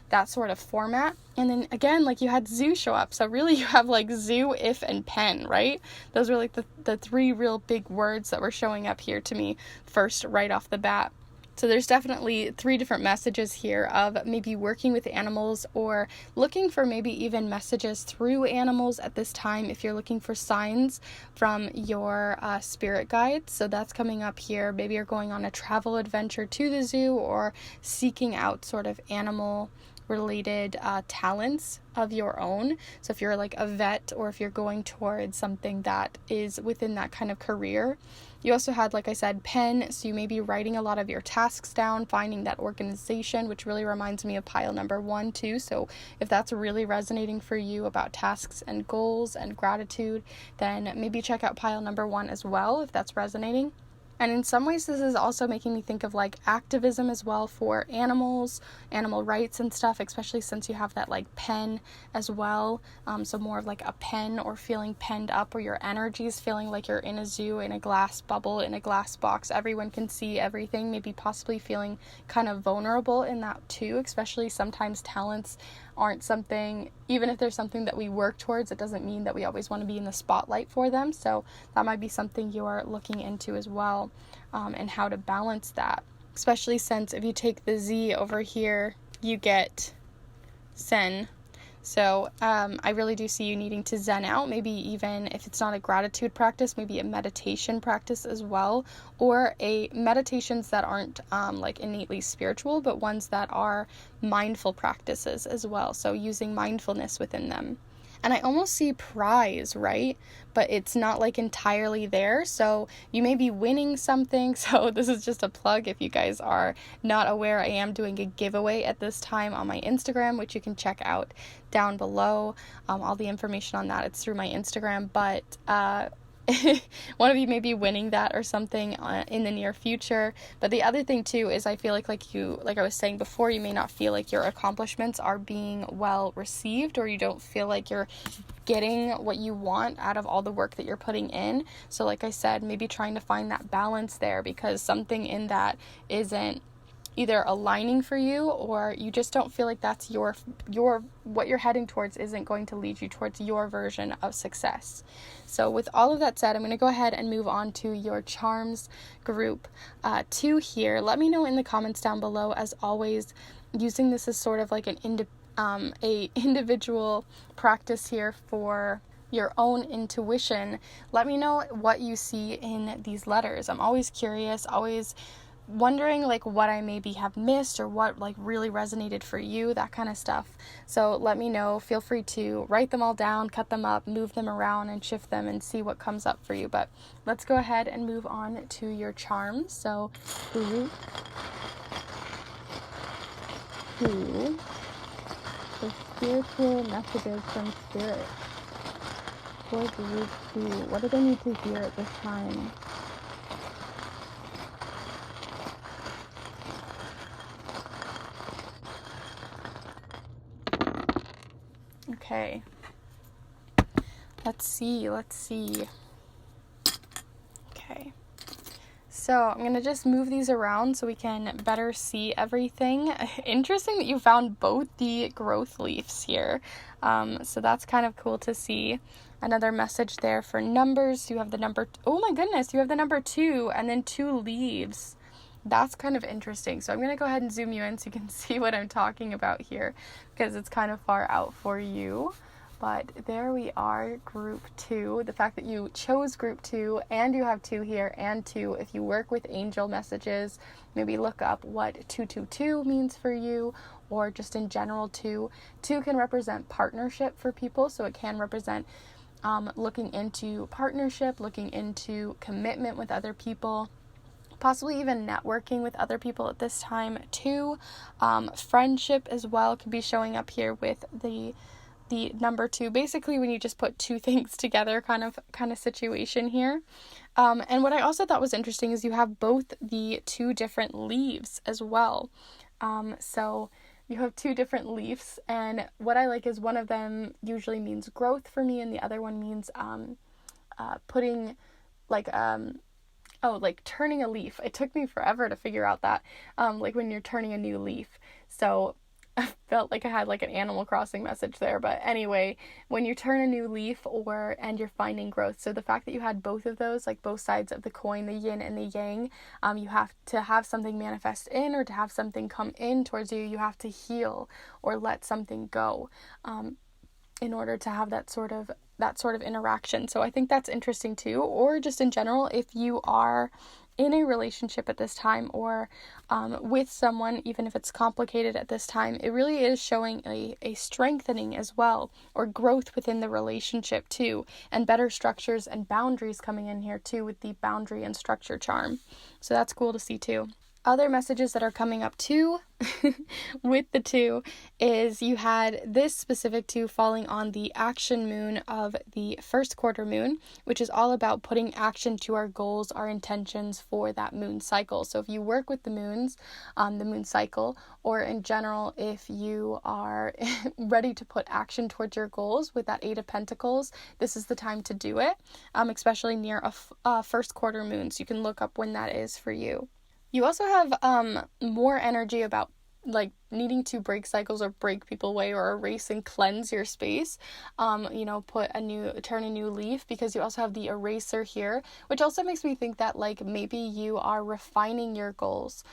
that sort of format. And then again, like you had zoo show up, so really you have like zoo, if, and pen, right? Those were like the 3 real big words that were showing up here to me first right off the bat. So there's definitely 3 different messages here of maybe working with animals, or looking for maybe even messages through animals at this time if you're looking for signs from your spirit guides. So that's coming up here. Maybe you're going on a travel adventure to the zoo, or seeking out sort of animal related talents of your own. So if you're like a vet, or if you're going towards something that is within that kind of career. You also had, like I said, pen, so you may be writing a lot of your tasks down, finding that organization, which really reminds me of pile number 1 too. So if that's really resonating for you about tasks and goals and gratitude, then maybe check out pile number 1 as well if that's resonating. And in some ways, this is also making me think of like activism as well for animals, animal rights and stuff, especially since you have that like pen as well. So more of like a pen, or feeling penned up, or your energy is feeling like you're in a zoo, in a glass bubble, in a glass box. Everyone can see everything, maybe possibly feeling kind of vulnerable in that too, especially sometimes talents aren't something, even if there's something that we work towards, it doesn't mean that we always want to be in the spotlight for them. So that might be something you're looking into as well, and how to balance that, especially since if you take the Z over here, you get Zen. So I really do see you needing to zen out, maybe even if it's not a gratitude practice, maybe a meditation practice as well, or meditations that aren't like innately spiritual, but ones that are mindful practices as well. So using mindfulness within them. And I almost see prize, right? But it's not like entirely there. So you may be winning something. So this is just a plug. If you guys are not aware, I am doing a giveaway at this time on my Instagram, which you can check out down below. All the information on that, it's through my Instagram. But one of you may be winning that or something in the near future. But the other thing too is I feel like I was saying before, you may not feel like your accomplishments are being well received, or you don't feel like you're getting what you want out of all the work that you're putting in. So like I said, maybe trying to find that balance there, because something in that isn't either aligning for you, or you just don't feel like that's your what you're heading towards isn't going to lead you towards your version of success. So with all of that said, I'm going to go ahead and move on to your charms group 2 here. Let me know in the comments down below, as always, using this as sort of like an individual practice here for your own intuition. Let me know what you see in these letters. I'm always curious, always wondering like what I maybe have missed, or what like really resonated for you, that kind of stuff. So let me know. Feel free to write them all down, cut them up, move them around and shift them and see what comes up for you. But let's go ahead and move on to your charms. So group 2, the spiritual messages from spirit for group 2. What do they need to hear at this time? Okay, let's see. Okay, so I'm going to just move these around so we can better see everything. Interesting that you found both the growth leaves here. So that's kind of cool to see. Another message there for numbers. You have the number, oh my goodness, you have the number 2 and then 2 leaves. That's kind of interesting. So I'm going to go ahead and zoom you in so you can see what I'm talking about here, because it's kind of far out for you. But there we are, group 2. The fact that you chose group 2 and you have 2 here and 2, if you work with angel messages, maybe look up what 222 means for you, or just in general 2. 2 can represent partnership for people, so it can represent looking into partnership, looking into commitment with other people, possibly even networking with other people at this time too. Friendship as well could be showing up here with the number 2. Basically, when you just put 2 things together, kind of situation here. And what I also thought was interesting is you have both the 2 different leaves as well. So you have 2 different leaves, and what I like is one of them usually means growth for me, and the other one means putting like turning a leaf. It took me forever to figure out that, like when you're turning a new leaf. So I felt like I had like an Animal Crossing message there, but anyway, when you turn a new leaf and you're finding growth. So the fact that you had both of those, like both sides of the coin, the yin and the yang, you have to have something manifest in, or to have something come in towards you, you have to heal or let something go, in order to have that sort of interaction. So I think that's interesting too. Or just in general, if you are in a relationship at this time, or with someone, even if it's complicated at this time, it really is showing a strengthening as well, or growth within the relationship too, and better structures and boundaries coming in here too, with the boundary and structure charm. So that's cool to see too. Other messages that are coming up too with the 2 is you had this specific 2 falling on the action moon of the first quarter moon, which is all about putting action to our goals, our intentions for that moon cycle. So if you work with the moons, the moon cycle, or in general, if you are ready to put action towards your goals with that 8 of Pentacles, this is the time to do it, especially near a first quarter moon. So you can look up when that is for you. You also have more energy about like needing to break cycles or break people away, or erase and cleanse your space, turn a new leaf, because you also have the eraser here, which also makes me think that like maybe you are refining your goals.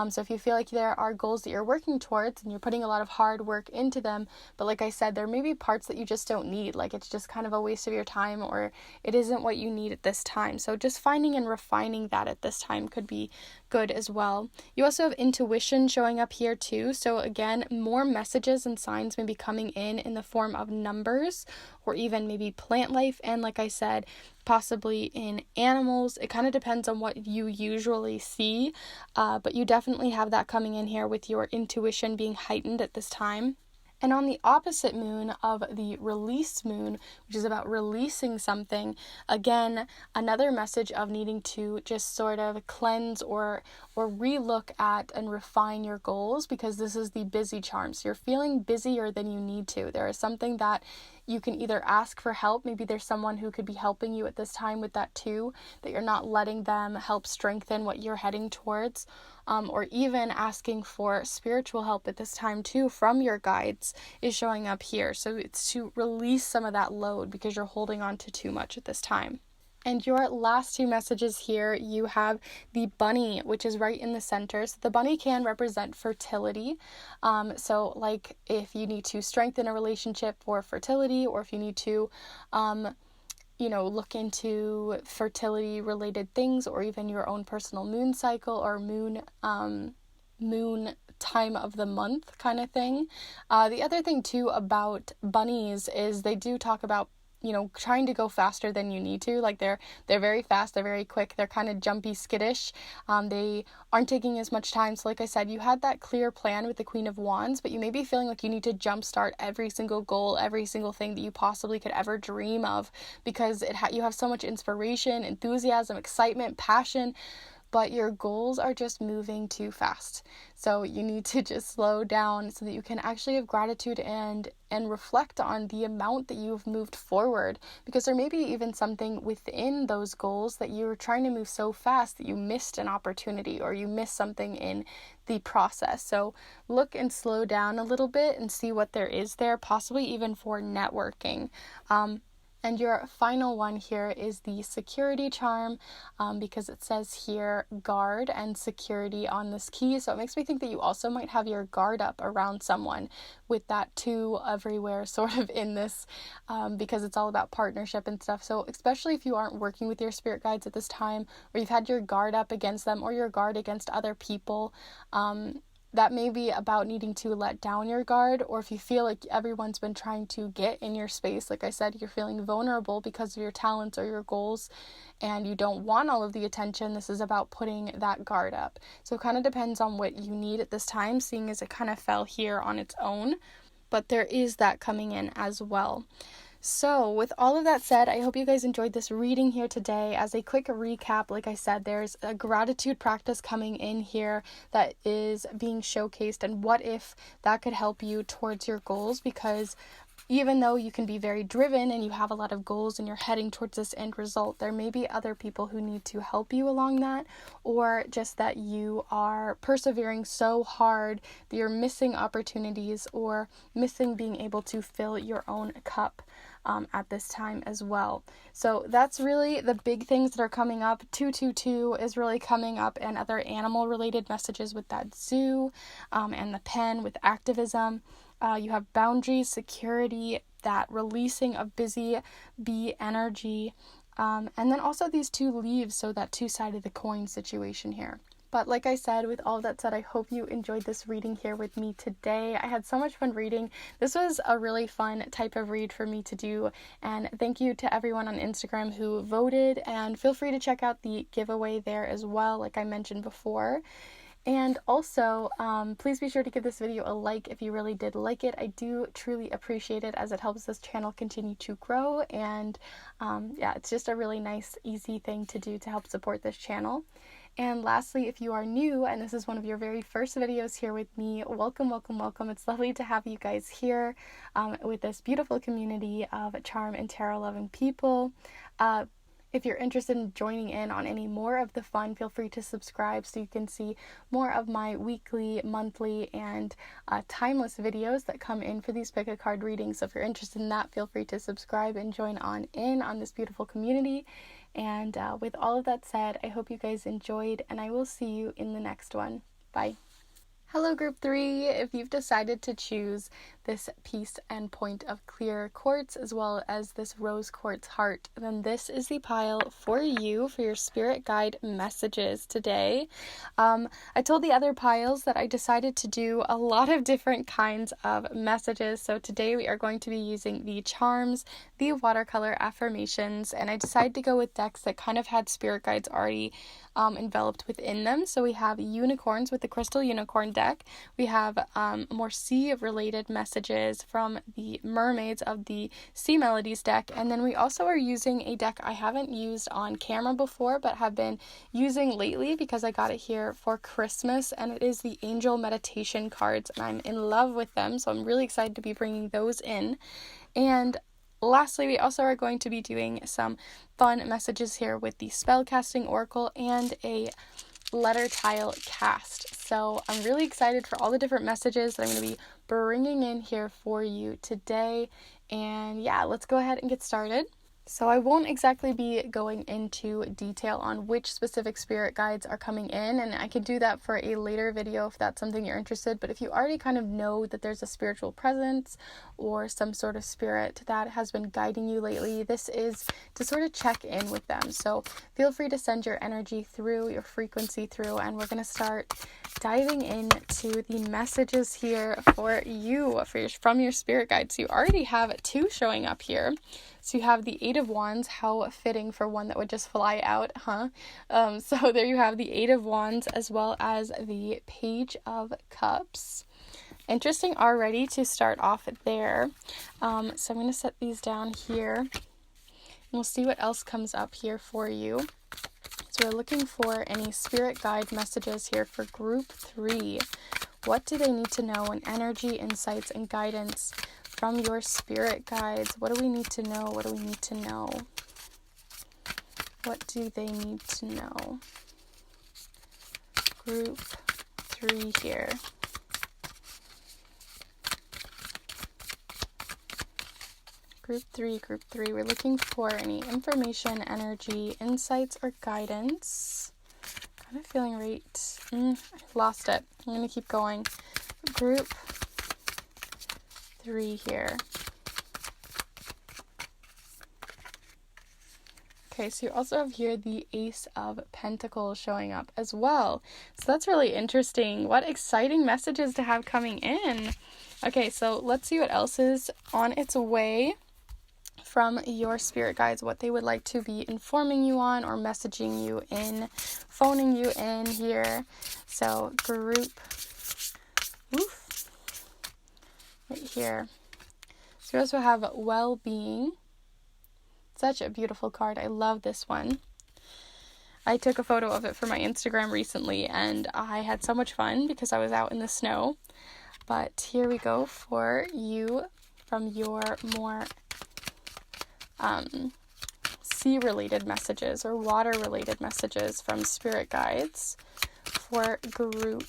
So if you feel like there are goals that you're working towards and you're putting a lot of hard work into them, but like I said, there may be parts that you just don't need, like it's just kind of a waste of your time, or it isn't what you need at this time. So just finding and refining that at this time could be good as well. You also have intuition showing up here too. So again, more messages and signs may be coming in the form of numbers, or even maybe plant life, and like I said, possibly in animals. It kind of depends on what you usually see, but you definitely have that coming in here with your intuition being heightened at this time. And on the opposite moon of the release moon, which is about releasing something, again, another message of needing to just sort of cleanse or relook at and refine your goals, because this is the busy charm. So you're feeling busier than you need to. There is something that you can either ask for help. Maybe there's someone who could be helping you at this time with that too, that you're not letting them help strengthen what you're heading towards. Or even asking for spiritual help at this time too from your guides is showing up here. So it's to release some of that load because you're holding on to too much at this time. And your last two messages here, you have the bunny, which is right in the center. So the bunny can represent fertility. So like if you need to strengthen a relationship for fertility, or if you need to look into fertility related things, or even your own personal moon cycle or moon time of the month kind of thing. The other thing too about bunnies is they do talk about trying to go faster than you need to. Like they're very fast, they're very quick, they're kind of jumpy, skittish. They aren't taking as much time. So like I said, you had that clear plan with the Queen of Wands, but you may be feeling like you need to jumpstart every single goal, every single thing that you possibly could ever dream of, because you have so much inspiration, enthusiasm, excitement, passion, but your goals are just moving too fast. So you need to just slow down so that you can actually have gratitude and reflect on the amount that you've moved forward, because there may be even something within those goals that you were trying to move so fast that you missed an opportunity, or you missed something in the process. So look and slow down a little bit and see what there is there, possibly even for networking. And your final one here is the security charm, because it says here guard and security on this key. So it makes me think that you also might have your guard up around someone, with that too everywhere sort of in this, because it's all about partnership and stuff. So especially if you aren't working with your spirit guides at this time, or you've had your guard up against them, or your guard against other people, that may be about needing to let down your guard. Or if you feel like everyone's been trying to get in your space, like I said, you're feeling vulnerable because of your talents or your goals, and you don't want all of the attention, this is about putting that guard up. So it kind of depends on what you need at this time, seeing as it kind of fell here on its own, but there is that coming in as well. So with all of that said, I hope you guys enjoyed this reading here today. As a quick recap, like I said, there's a gratitude practice coming in here that is being showcased, and what if that could help you towards your goals, because even though you can be very driven and you have a lot of goals and you're heading towards this end result, there may be other people who need to help you along that, or just that you are persevering so hard that you're missing opportunities or missing being able to fill your own cup at this time as well. So that's really the big things that are coming up. 222 is really coming up, and other animal related messages with that zoo, and the pen with activism. You have boundaries, security, that releasing of busy bee energy, and then also these two leaves, so that two-sided the coin situation here. But like I said, with all that said, I hope you enjoyed this reading here with me today. I had so much fun reading. This was a really fun type of read for me to do. And thank you to everyone on Instagram who voted. And feel free to check out the giveaway there as well, like I mentioned before. And also, please be sure to give this video a like if you really did like it. I do truly appreciate it, as it helps this channel continue to grow. And it's just a really nice, easy thing to do to help support this channel. And lastly, if you are new and this is one of your very first videos here with me, welcome, welcome, welcome. It's lovely to have you guys here with this beautiful community of charm and tarot loving people. If you're interested in joining in on any more of the fun, feel free to subscribe so you can see more of my weekly, monthly, and timeless videos that come in for these pick a card readings. So if you're interested in that, feel free to subscribe and join on this beautiful community. And with all of that said, I hope you guys enjoyed, and I will see you in the next one. Bye. Hello group 3, if you've decided to choose this piece and point of clear quartz as well as this rose quartz heart, then this is the pile for you for your spirit guide messages today. I told the other piles that I decided to do a lot of different kinds of messages, so today we are going to be using the charms, the watercolor affirmations, and I decided to go with decks that kind of had spirit guides already enveloped within them. So we have unicorns with the crystal unicorn deck. We have more sea related messages messages from the Mermaids of the Sea Melodies deck. And then we also are using a deck I haven't used on camera before, but have been using lately because I got it here for Christmas, and it is the Angel Meditation cards, and I'm in love with them, so I'm really excited to be bringing those in. And lastly, we also are going to be doing some fun messages here with the Spellcasting Oracle and a letter tile cast. So I'm really excited for all the different messages that I'm going to be bringing in here for you today. And yeah, let's go ahead and get started. So I won't exactly be going into detail on which specific spirit guides are coming in, and I could do that for a later video if that's something you're interested. But if you already kind of know that there's a spiritual presence or some sort of spirit that has been guiding you lately, this is to sort of check in with them. So feel free to send your energy through, your frequency through, and we're going to start diving into the messages here for you from your spirit guides. So you already have 2 showing up here. So you have the 8 of Wands. How fitting for one that would just fly out, huh? So there you have the 8 of Wands as well as the Page of Cups. Interesting already to start off there. So I'm going to set these down here, and we'll see what else comes up here for you. So we're looking for any spirit guide messages here for group 3. What do they need to know in energy, insights, and guidance from your spirit guides? What do we need to know? What do we need to know? What do they need to know? Group 3 here. Group 3. We're looking for any information, energy, insights, or guidance. Kind of feeling right. I lost it. I'm going to keep going. Group 3 here. Okay, so you also have here the Ace of Pentacles showing up as well. So that's really interesting. What exciting messages to have coming in. Okay, so let's see what else is on its way from your spirit guides, what they would like to be informing you on or messaging you in, phoning you in here. So group, right here. So we also have well-being. Such a beautiful card. I love this one. I took a photo of it for my Instagram recently, and I had so much fun because I was out in the snow. But here we go for you from your more sea-related messages or water-related messages from spirit guides for group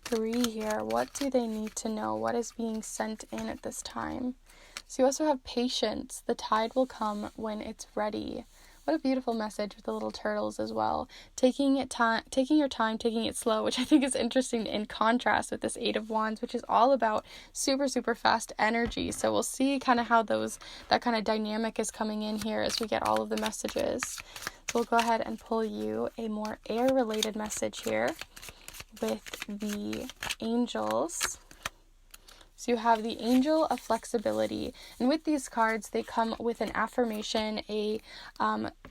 3 here. What do they need to know? What is being sent in at this time? So you also have patience. The tide will come when it's ready. What a beautiful message with the little turtles as well. Taking your time, taking it slow, which I think is interesting in contrast with this 8 of Wands, which is all about super, super fast energy. So we'll see kind of how that kind of dynamic is coming in here as we get all of the messages. So we'll go ahead and pull you a more air-related message here with the angels. So you have the Angel of Flexibility, and with these cards, they come with an affirmation, a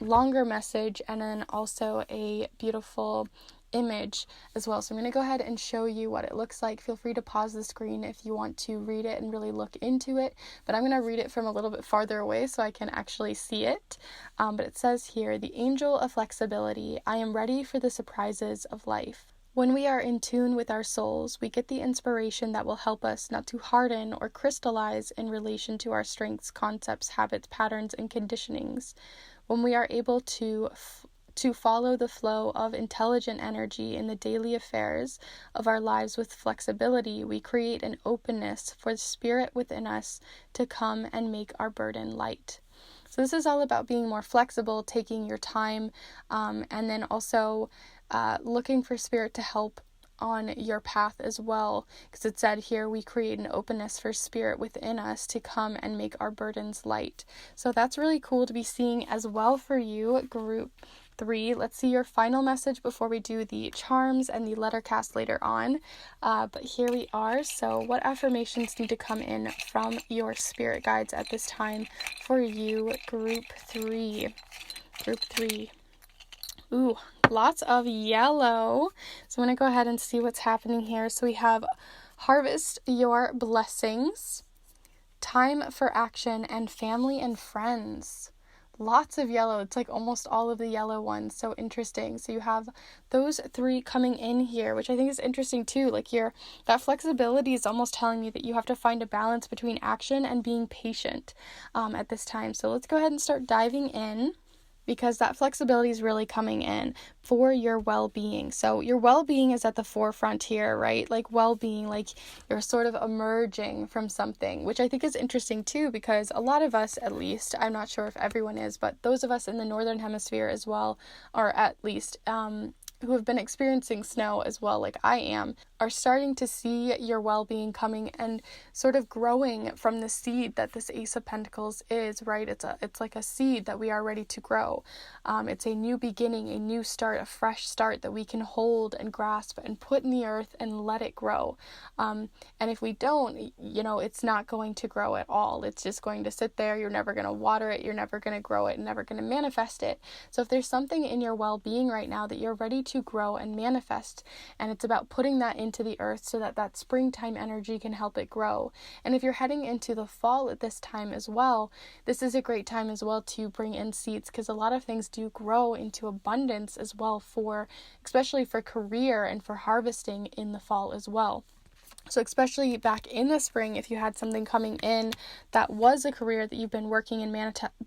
longer message, and then also a beautiful image as well. So I'm going to go ahead and show you what it looks like. Feel free to pause the screen if you want to read it and really look into it, but I'm going to read it from a little bit farther away so I can actually see it. But it says here, the Angel of Flexibility, I am ready for the surprises of life. When we are in tune with our souls, we get the inspiration that will help us not to harden or crystallize in relation to our strengths, concepts, habits, patterns, and conditionings. When we are able to follow the flow of intelligent energy in the daily affairs of our lives with flexibility, we create an openness for the spirit within us to come and make our burden light. So this is all about being more flexible, taking your time, and then also looking for spirit to help on your path as well, because it said here we create an openness for spirit within us to come and make our burdens light. So that's really cool to be seeing as well for you, group 3. Let's see your final message before we do the charms and the letter cast later on. But here we are. So what affirmations need to come in from your spirit guides at this time for you, group 3? Group 3. Ooh, lots of yellow. So I'm going to go ahead and see what's happening here. So we have harvest your blessings, time for action, and family and friends. Lots of yellow. It's like almost all of the yellow ones. So interesting. So you have those three coming in here, which I think is interesting too. Like that flexibility is almost telling me that you have to find a balance between action and being patient at this time. So let's go ahead and start diving in, because that flexibility is really coming in for your well-being. So your well-being is at the forefront here, right? Like well-being, like you're sort of emerging from something, which I think is interesting too, because a lot of us, at least, I'm not sure if everyone is, but those of us in the Northern Hemisphere as well, or at least who have been experiencing snow as well, like I am, are starting to see your well-being coming and sort of growing from the seed that this Ace of Pentacles is, right? It's like a seed that we are ready to grow. It's a new beginning, a new start, a fresh start that we can hold and grasp and put in the earth and let it grow. And if we don't, it's not going to grow at all. It's just going to sit there. You're never going to water it. You're never going to grow it, never going to manifest it. So if there's something in your well-being right now that you're ready to grow and manifest, and it's about putting that into the earth so that springtime energy can help it grow. And if you're heading into the fall at this time as well, this is a great time as well to bring in seeds, because a lot of things do grow into abundance as well, especially for career and for harvesting in the fall as well. So especially back in the spring, if you had something coming in that was a career that you've been working and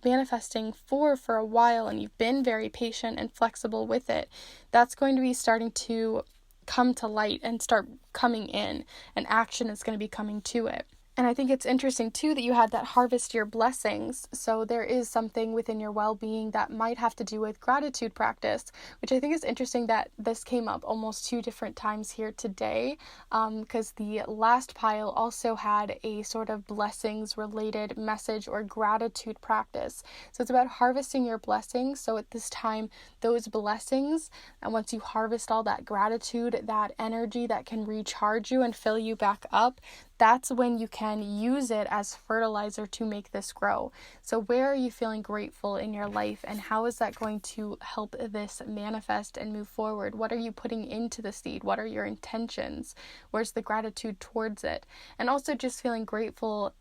manifesting for a while, and you've been very patient and flexible with it, that's going to be starting to come to light and start coming in, and action is going to be coming to it. And I think it's interesting too that you had that harvest your blessings. So there is something within your well-being that might have to do with gratitude practice, which I think is interesting that this came up almost 2 different times here today, because the last pile also had a sort of blessings related message or gratitude practice. So it's about harvesting your blessings. So at this time, those blessings, and once you harvest all that gratitude, that energy that can recharge you and fill you back up, that's when you can use it as fertilizer to make this grow. So where are you feeling grateful in your life, and how is that going to help this manifest and move forward? What are you putting into the seed? What are your intentions? Where's the gratitude towards it? And also just feeling grateful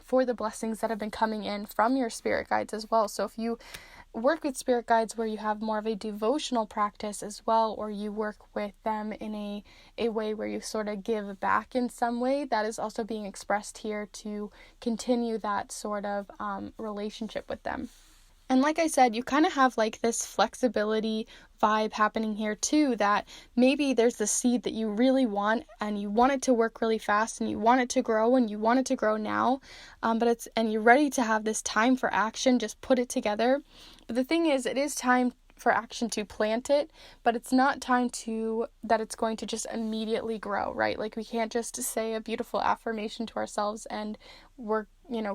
for the blessings that have been coming in from your spirit guides as well. So if you work with spirit guides where you have more of a devotional practice as well, or you work with them in a way where you sort of give back in some way, that is also being expressed here to continue that sort of relationship with them. And like I said, you kind of have like this flexibility vibe happening here too, that maybe there's the seed that you really want and you want it to work really fast and you want it to grow and you want it to grow now, and you're ready to have this time for action, just put it together. But the thing is, it is time for action to plant it, but it's not time that it's going to just immediately grow, right? Like we can't just say a beautiful affirmation to ourselves and we're,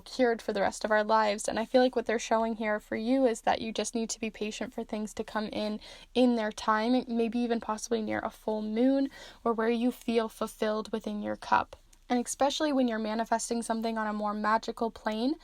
cured for the rest of our lives. And I feel like what they're showing here for you is that you just need to be patient for things to come in their time, maybe even possibly near a full moon, or where you feel fulfilled within your cup. And especially when you're manifesting something on a more magical plane,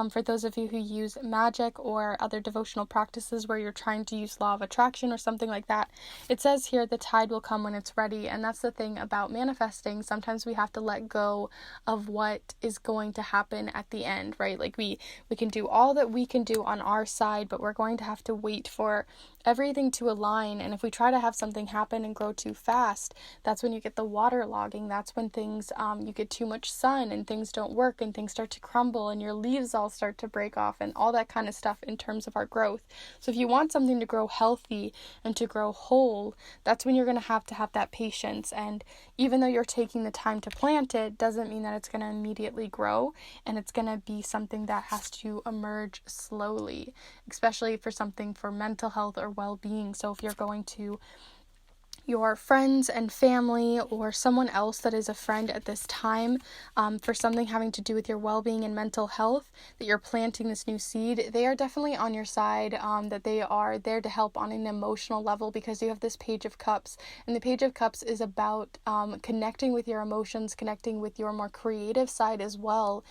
for those of you who use magic or other devotional practices where you're trying to use law of attraction or something like that, it says here the tide will come when it's ready. And that's the thing about manifesting. Sometimes we have to let go of what is going to happen at the end, right? Like we can do all that we can do on our side, but we're going to have to wait for everything to align. And if we try to have something happen and grow too fast, that's when you get the waterlogging. That's when things, you get too much sun and things don't work and things start to crumble and your leaves all start to break off and all that kind of stuff in terms of our growth. So if you want something to grow healthy and to grow whole, that's when you're going to have that patience. And even though you're taking the time to plant it, doesn't mean that it's going to immediately grow, and it's going to be something that has to emerge slowly, especially for something for mental health or well-being. So if you're going to your friends and family or someone else that is a friend at this time, for something having to do with your well-being and mental health, that you're planting this new seed, they are definitely on your side, that they are there to help on an emotional level, because you have this Page of Cups, and the Page of Cups is about connecting with your emotions, connecting with your more creative side as well.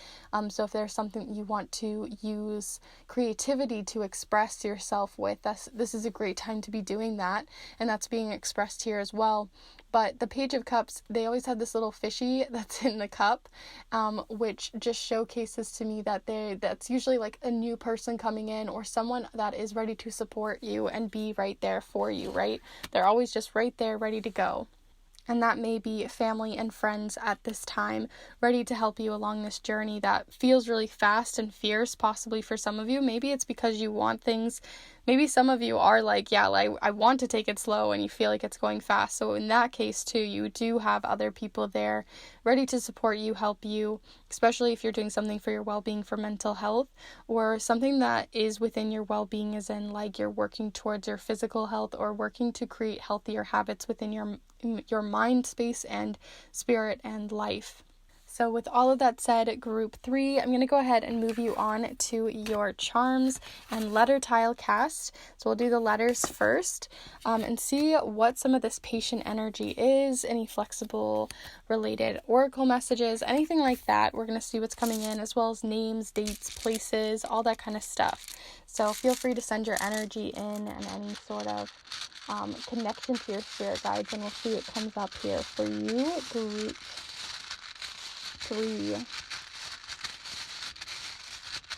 So if there's something you want to use creativity to express yourself with, this is a great time to be doing that, and that's being expressed here as well. But the Page of Cups, they always have this little fishy that's in the cup, which just showcases to me that that's usually like a new person coming in, or someone that is ready to support you and be right there for you, right? They're always just right there, ready to go. And that may be family and friends at this time, ready to help you along this journey that feels really fast and fierce, possibly for some of you. Maybe it's because you want things. Maybe some of you are like, yeah, like, I want to take it slow, and you feel like it's going fast. So in that case too, you do have other people there ready to support you, help you, especially if you're doing something for your well-being, for mental health, or something that is within your well-being, as in like you're working towards your physical health, or working to create healthier habits within your mind space and spirit and life. So with all of that said, group 3, I'm going to go ahead and move you on to your charms and letter tile cast. So we'll do the letters first, and see what some of this patient energy is, any flexible related oracle messages, anything like that. We're going to see what's coming in, as well as names, dates, places, all that kind of stuff. So feel free to send your energy in and any sort of connection to your spirit guides, and we'll see what comes up here for you. Group 3.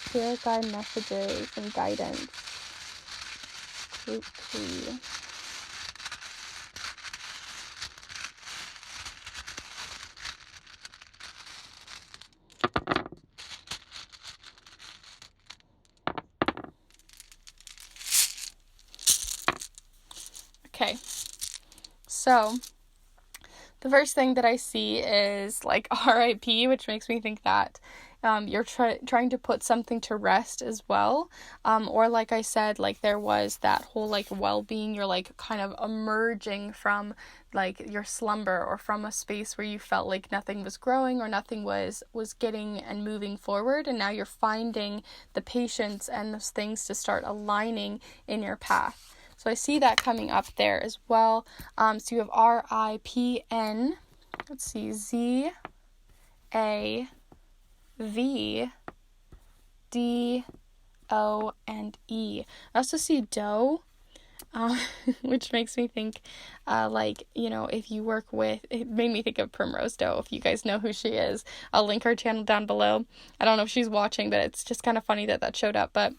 Spirit guide messages and guidance. Group 3. Okay, so the first thing that I see is like RIP, which makes me think that you're trying to put something to rest as well. Or like I said, like there was that whole like well-being, you're like kind of emerging from like your slumber, or from a space where you felt like nothing was growing, or nothing was getting and moving forward. And now you're finding the patience and those things to start aligning in your path. So I see that coming up there as well. So you have RIPN. Let's see, ZAVDO and E. I also see dough, which makes me think, like, you know, if you work with, it made me think of Primrose Dough. If you guys know who she is, I'll link her channel down below. I don't know if she's watching, but it's just kind of funny that showed up. But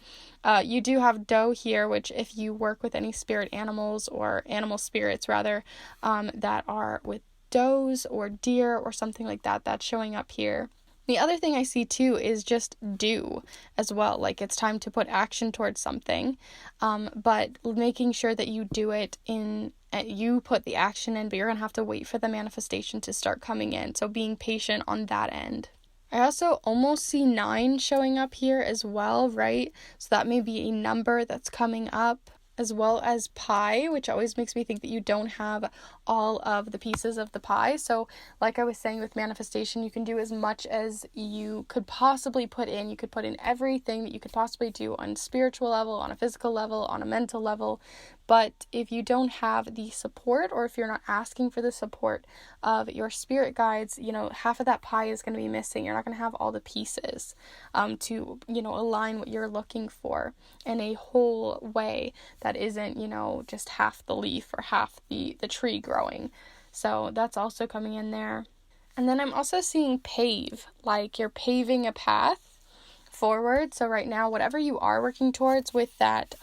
you do have dough here, which if you work with any spirit animals, or animal spirits rather, that are with does or deer or something like that, that's showing up here. The other thing I see too is just do as well. Like it's time to put action towards something, but making sure that you do it you put the action in, but you're going to have to wait for the manifestation to start coming in. So being patient on that end. I also almost see 9 showing up here as well, right? So that may be a number that's coming up, as well as pie, which always makes me think that you don't have all of the pieces of the pie. So like I was saying with manifestation, you can do as much as you could possibly put in. You could put in everything that you could possibly do on a spiritual level, on a physical level, on a mental level. But if you don't have the support, or if you're not asking for the support of your spirit guides, you know, half of that pie is going to be missing. You're not going to have all the pieces to, you know, align what you're looking for in a whole way that isn't, you know, just half the leaf or half the tree growing. So that's also coming in there. And then I'm also seeing pave, like you're paving a path forward. So right now, whatever you are working towards with that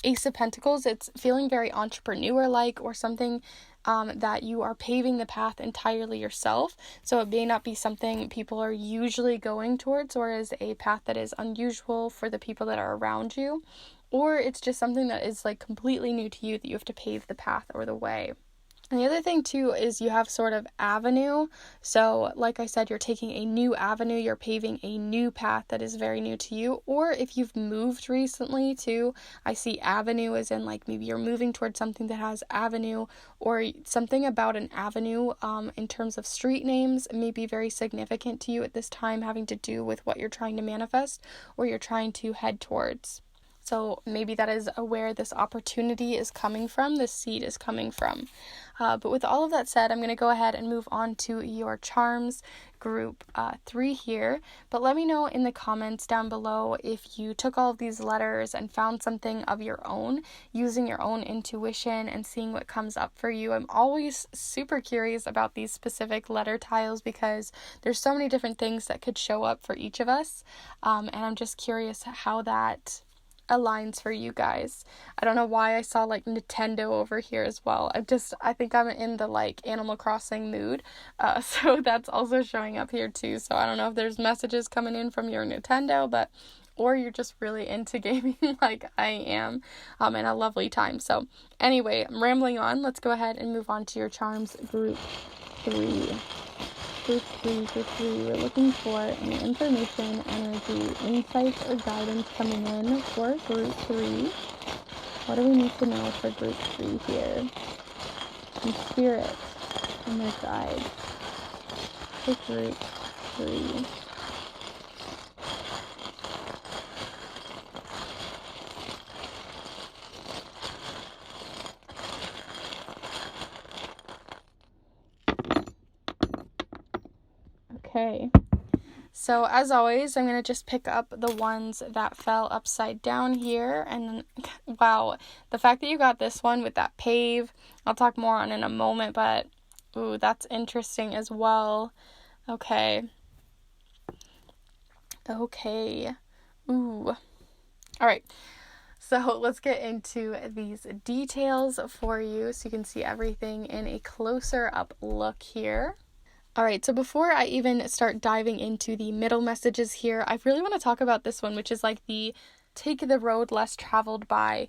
Ace of Pentacles, it's feeling very entrepreneur-like, or something that you are paving the path entirely yourself. So it may not be something people are usually going towards, or is a path that is unusual for the people that are around you, or it's just something that is like completely new to you that you have to pave the path or the way. And the other thing too is you have sort of avenue. So like I said, you're taking a new avenue, you're paving a new path that is very new to you. Or if you've moved recently too, I see avenue as in like maybe you're moving towards something that has avenue, or something about an avenue in terms of street names may be very significant to you at this time, having to do with what you're trying to manifest or you're trying to head towards. So maybe that is where this opportunity is coming from, this seed is coming from. But with all of that said, I'm going to go ahead and move on to your charms group 3 here. But let me know in the comments down below if you took all of these letters and found something of your own, using your own intuition and seeing what comes up for you. I'm always super curious about these specific letter tiles because there's so many different things that could show up for each of us. And I'm just curious how that aligns for you guys. I don't know why I saw like Nintendo over here as well. I think I'm in the like Animal Crossing mood. So that's also showing up here too. So I don't know if there's messages coming in from your Nintendo, or you're just really into gaming like I am, and a lovely time. So anyway, I'm rambling on. Let's go ahead and move on to your charms group 3. Group 3 for 3, we're looking for any information, energy, insights, or guidance coming in for group 3. What do we need to know for group 3 here? Some spirit and their guides for group 3. Okay, so as always, I'm going to just pick up the ones that fell upside down here, and wow, the fact that you got this one with that pave, I'll talk more on in a moment, but ooh, that's interesting as well. Okay, ooh, alright. So let's get into these details for you so you can see everything in a closer up look here. Alright, so before I even start diving into the middle messages here, I really want to talk about this one, which is like the take the road less traveled by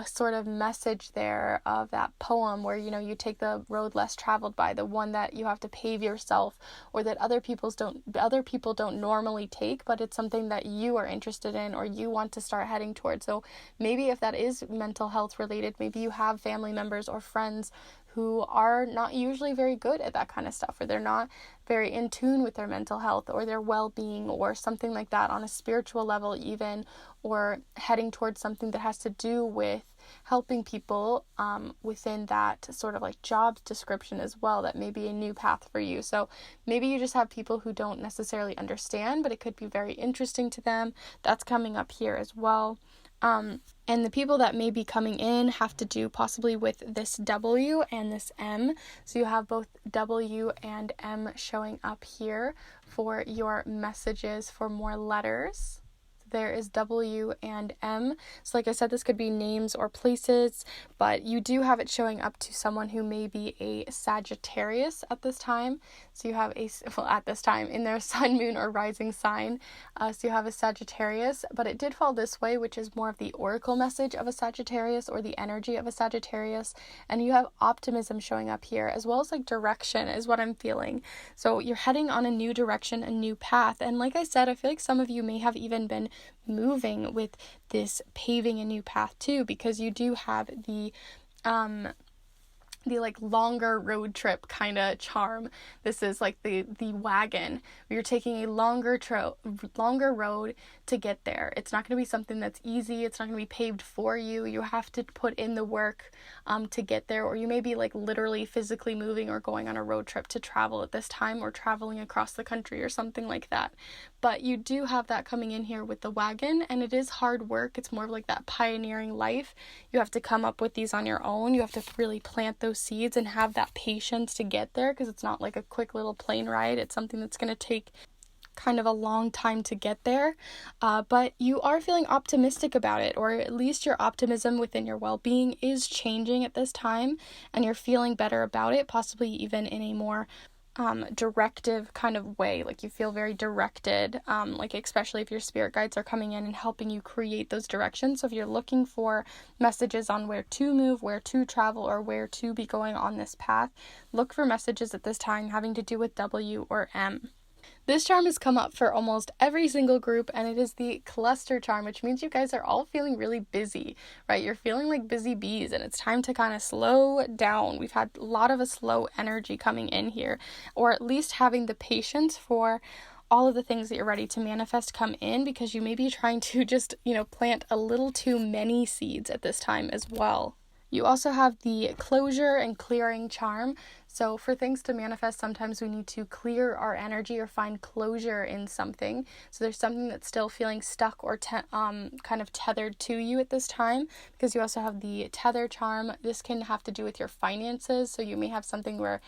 sort of message there of that poem where, you know, you take the road less traveled by, the one that you have to pave yourself or that other people don't normally take, but it's something that you are interested in or you want to start heading towards. So maybe if that is mental health related, maybe you have family members or friends who are not usually very good at that kind of stuff, or they're not very in tune with their mental health or their well-being or something like that on a spiritual level even, or heading towards something that has to do with helping people within that sort of like job description as well. That may be a new path for you. So maybe you just have people who don't necessarily understand, but it could be very interesting to them. That's coming up here as well. And the people that may be coming in have to do possibly with this W and this M. So you have both W and M showing up here for your messages for more letters. There is W and M. So like I said, this could be names or places, but you do have it showing up to someone who may be a Sagittarius at this time. So you have at this time in their sun, moon, or rising sign. So you have a Sagittarius, but it did fall this way, which is more of the oracle message of a Sagittarius or the energy of a Sagittarius. And you have optimism showing up here, as well as like direction is what I'm feeling. So you're heading on a new direction, a new path. And like I said, I feel like some of you may have even been moving with this paving a new path too, because you do have the like longer road trip kind of charm. This is like the wagon. You're taking a longer road to get there. It's not going to be something that's easy. It's not going to be paved for you. You have to put in the work to get there, or you may be like literally physically moving or going on a road trip to travel at this time, or traveling across the country or something like that. But you do have that coming in here with the wagon, and it is hard work. It's more of like that pioneering life. You have to come up with these on your own. You have to really plant those seeds and have that patience to get there, because it's not like a quick little plane ride. It's something that's going to take kind of a long time to get there, but you are feeling optimistic about it, or at least your optimism within your well-being is changing at this time, and you're feeling better about it, possibly even in a more directive kind of way. Like you feel very directed, like especially if your spirit guides are coming in and helping you create those directions. So if you're looking for messages on where to move, where to travel, or where to be going on this path, look for messages at this time having to do with W or M. This charm has come up for almost every single group, and it is the cluster charm, which means you guys are all feeling really busy, right? You're feeling like busy bees, and it's time to kind of slow down. We've had a lot of a slow energy coming in here, or at least having the patience for all of the things that you're ready to manifest come in, because you may be trying to just, plant a little too many seeds at this time as well. You also have the closure and clearing charm. So for things to manifest, sometimes we need to clear our energy or find closure in something. So there's something that's still feeling stuck or kind of tethered to you at this time, because you also have the tether charm. This can have to do with your finances. So you may have something where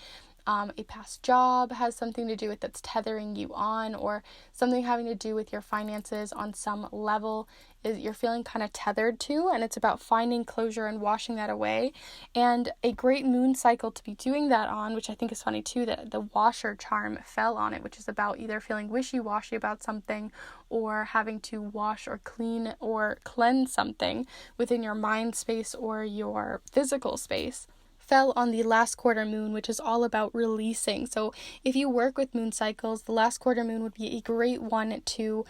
a past job has something to do with that's tethering you on, or something having to do with your finances on some level is you're feeling kind of tethered to, and it's about finding closure and washing that away. And a great moon cycle to be doing that on, which I think is funny too, that the washer charm fell on it, which is about either feeling wishy-washy about something or having to wash or clean or cleanse something within your mind space or your physical space, fell on the last quarter moon, which is all about releasing. So if you work with moon cycles, the last quarter moon would be a great one to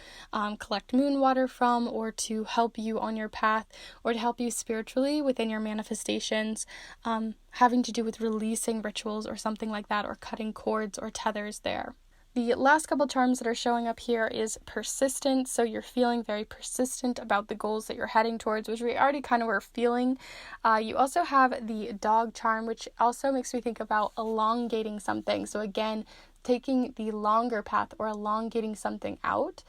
collect moon water from, or to help you on your path, or to help you spiritually within your manifestations, having to do with releasing rituals or something like that, or cutting cords or tethers there. The last couple charms that are showing up here is persistence. So you're feeling very persistent about the goals that you're heading towards, which we already kind of were feeling. You also have the dog charm, which also makes me think about elongating something. So again, taking the longer path or elongating something out,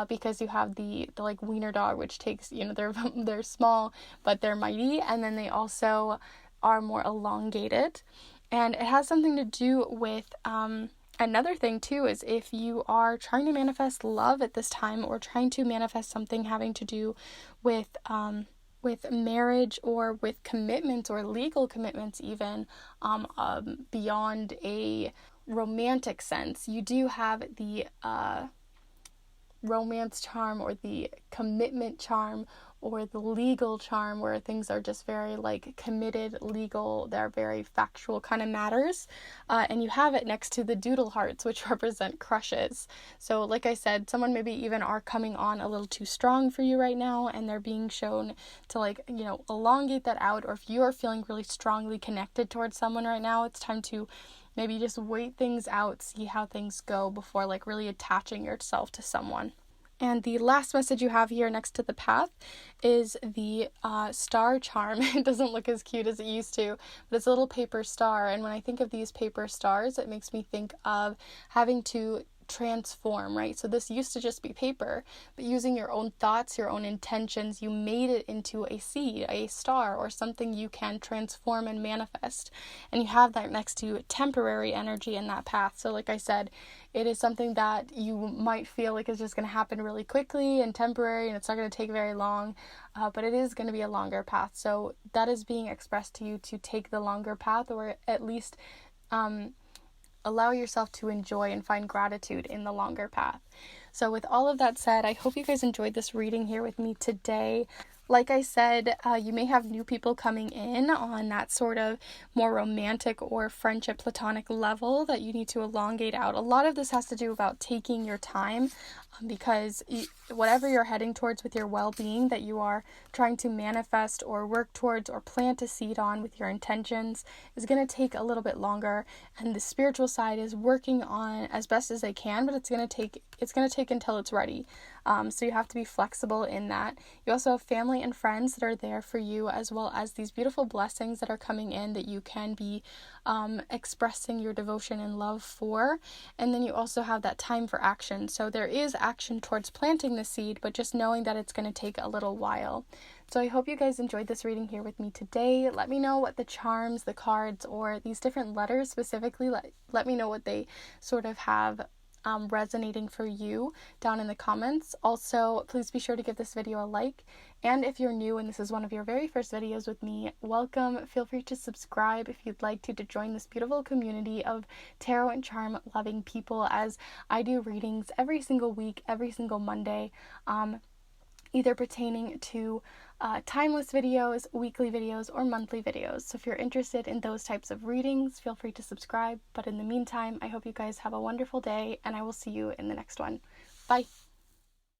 because you have the like wiener dog, which takes, they're small, but they're mighty. And then they also are more elongated. And it has something to do with, another thing too is if you are trying to manifest love at this time, or trying to manifest something having to do with marriage, or with commitments or legal commitments even, beyond a romantic sense, you do have the romance charm, or the commitment charm, or the legal charm, where things are just very like committed, legal, they're very factual kind of matters. And you have it next to the doodle hearts, which represent crushes. So like I said, someone maybe even are coming on a little too strong for you right now, and they're being shown to elongate that out. Or if you're feeling really strongly connected towards someone right now, it's time to maybe just wait things out, see how things go before really attaching yourself to someone. And the last message you have here next to the path is the star charm. It doesn't look as cute as it used to, but it's a little paper star. And when I think of these paper stars, it makes me think of having to transform, right? So this used to just be paper, but using your own thoughts, your own intentions, you made it into a seed, a star, or something you can transform and manifest. And you have that next to temporary energy in that path. So like I said, it is something that you might feel like is just going to happen really quickly and temporary, and it's not going to take very long, but it is going to be a longer path. So that is being expressed to you to take the longer path, or at least allow yourself to enjoy and find gratitude in the longer path. So with all of that said, I hope you guys enjoyed this reading here with me today. Like I said, you may have new people coming in on that sort of more romantic or friendship platonic level that you need to elongate out. A lot of this has to do about taking your time, because whatever you're heading towards with your well-being that you are trying to manifest or work towards or plant a seed on with your intentions is going to take a little bit longer, and the spiritual side is working on as best as they can, but it's going to take until it's ready. So you have to be flexible in that. You also have family and friends that are there for you, as well as these beautiful blessings that are coming in that you can be expressing your devotion and love for. And then you also have that time for action. So there is action towards planting the seed, but just knowing that it's going to take a little while. So I hope you guys enjoyed this reading here with me today. Let me know what the charms, the cards, or these different letters specifically, let me know what they sort of have resonating for you down in the comments. Also, please be sure to give this video a like. And if you're new and this is one of your very first videos with me, welcome. Feel free to subscribe if you'd like to join this beautiful community of tarot and charm loving people, as I do readings every single week, every single Monday, either pertaining to timeless videos, weekly videos, or monthly videos. So if you're interested in those types of readings, feel free to subscribe. But in the meantime, I hope you guys have a wonderful day, and I will see you in the next one. Bye!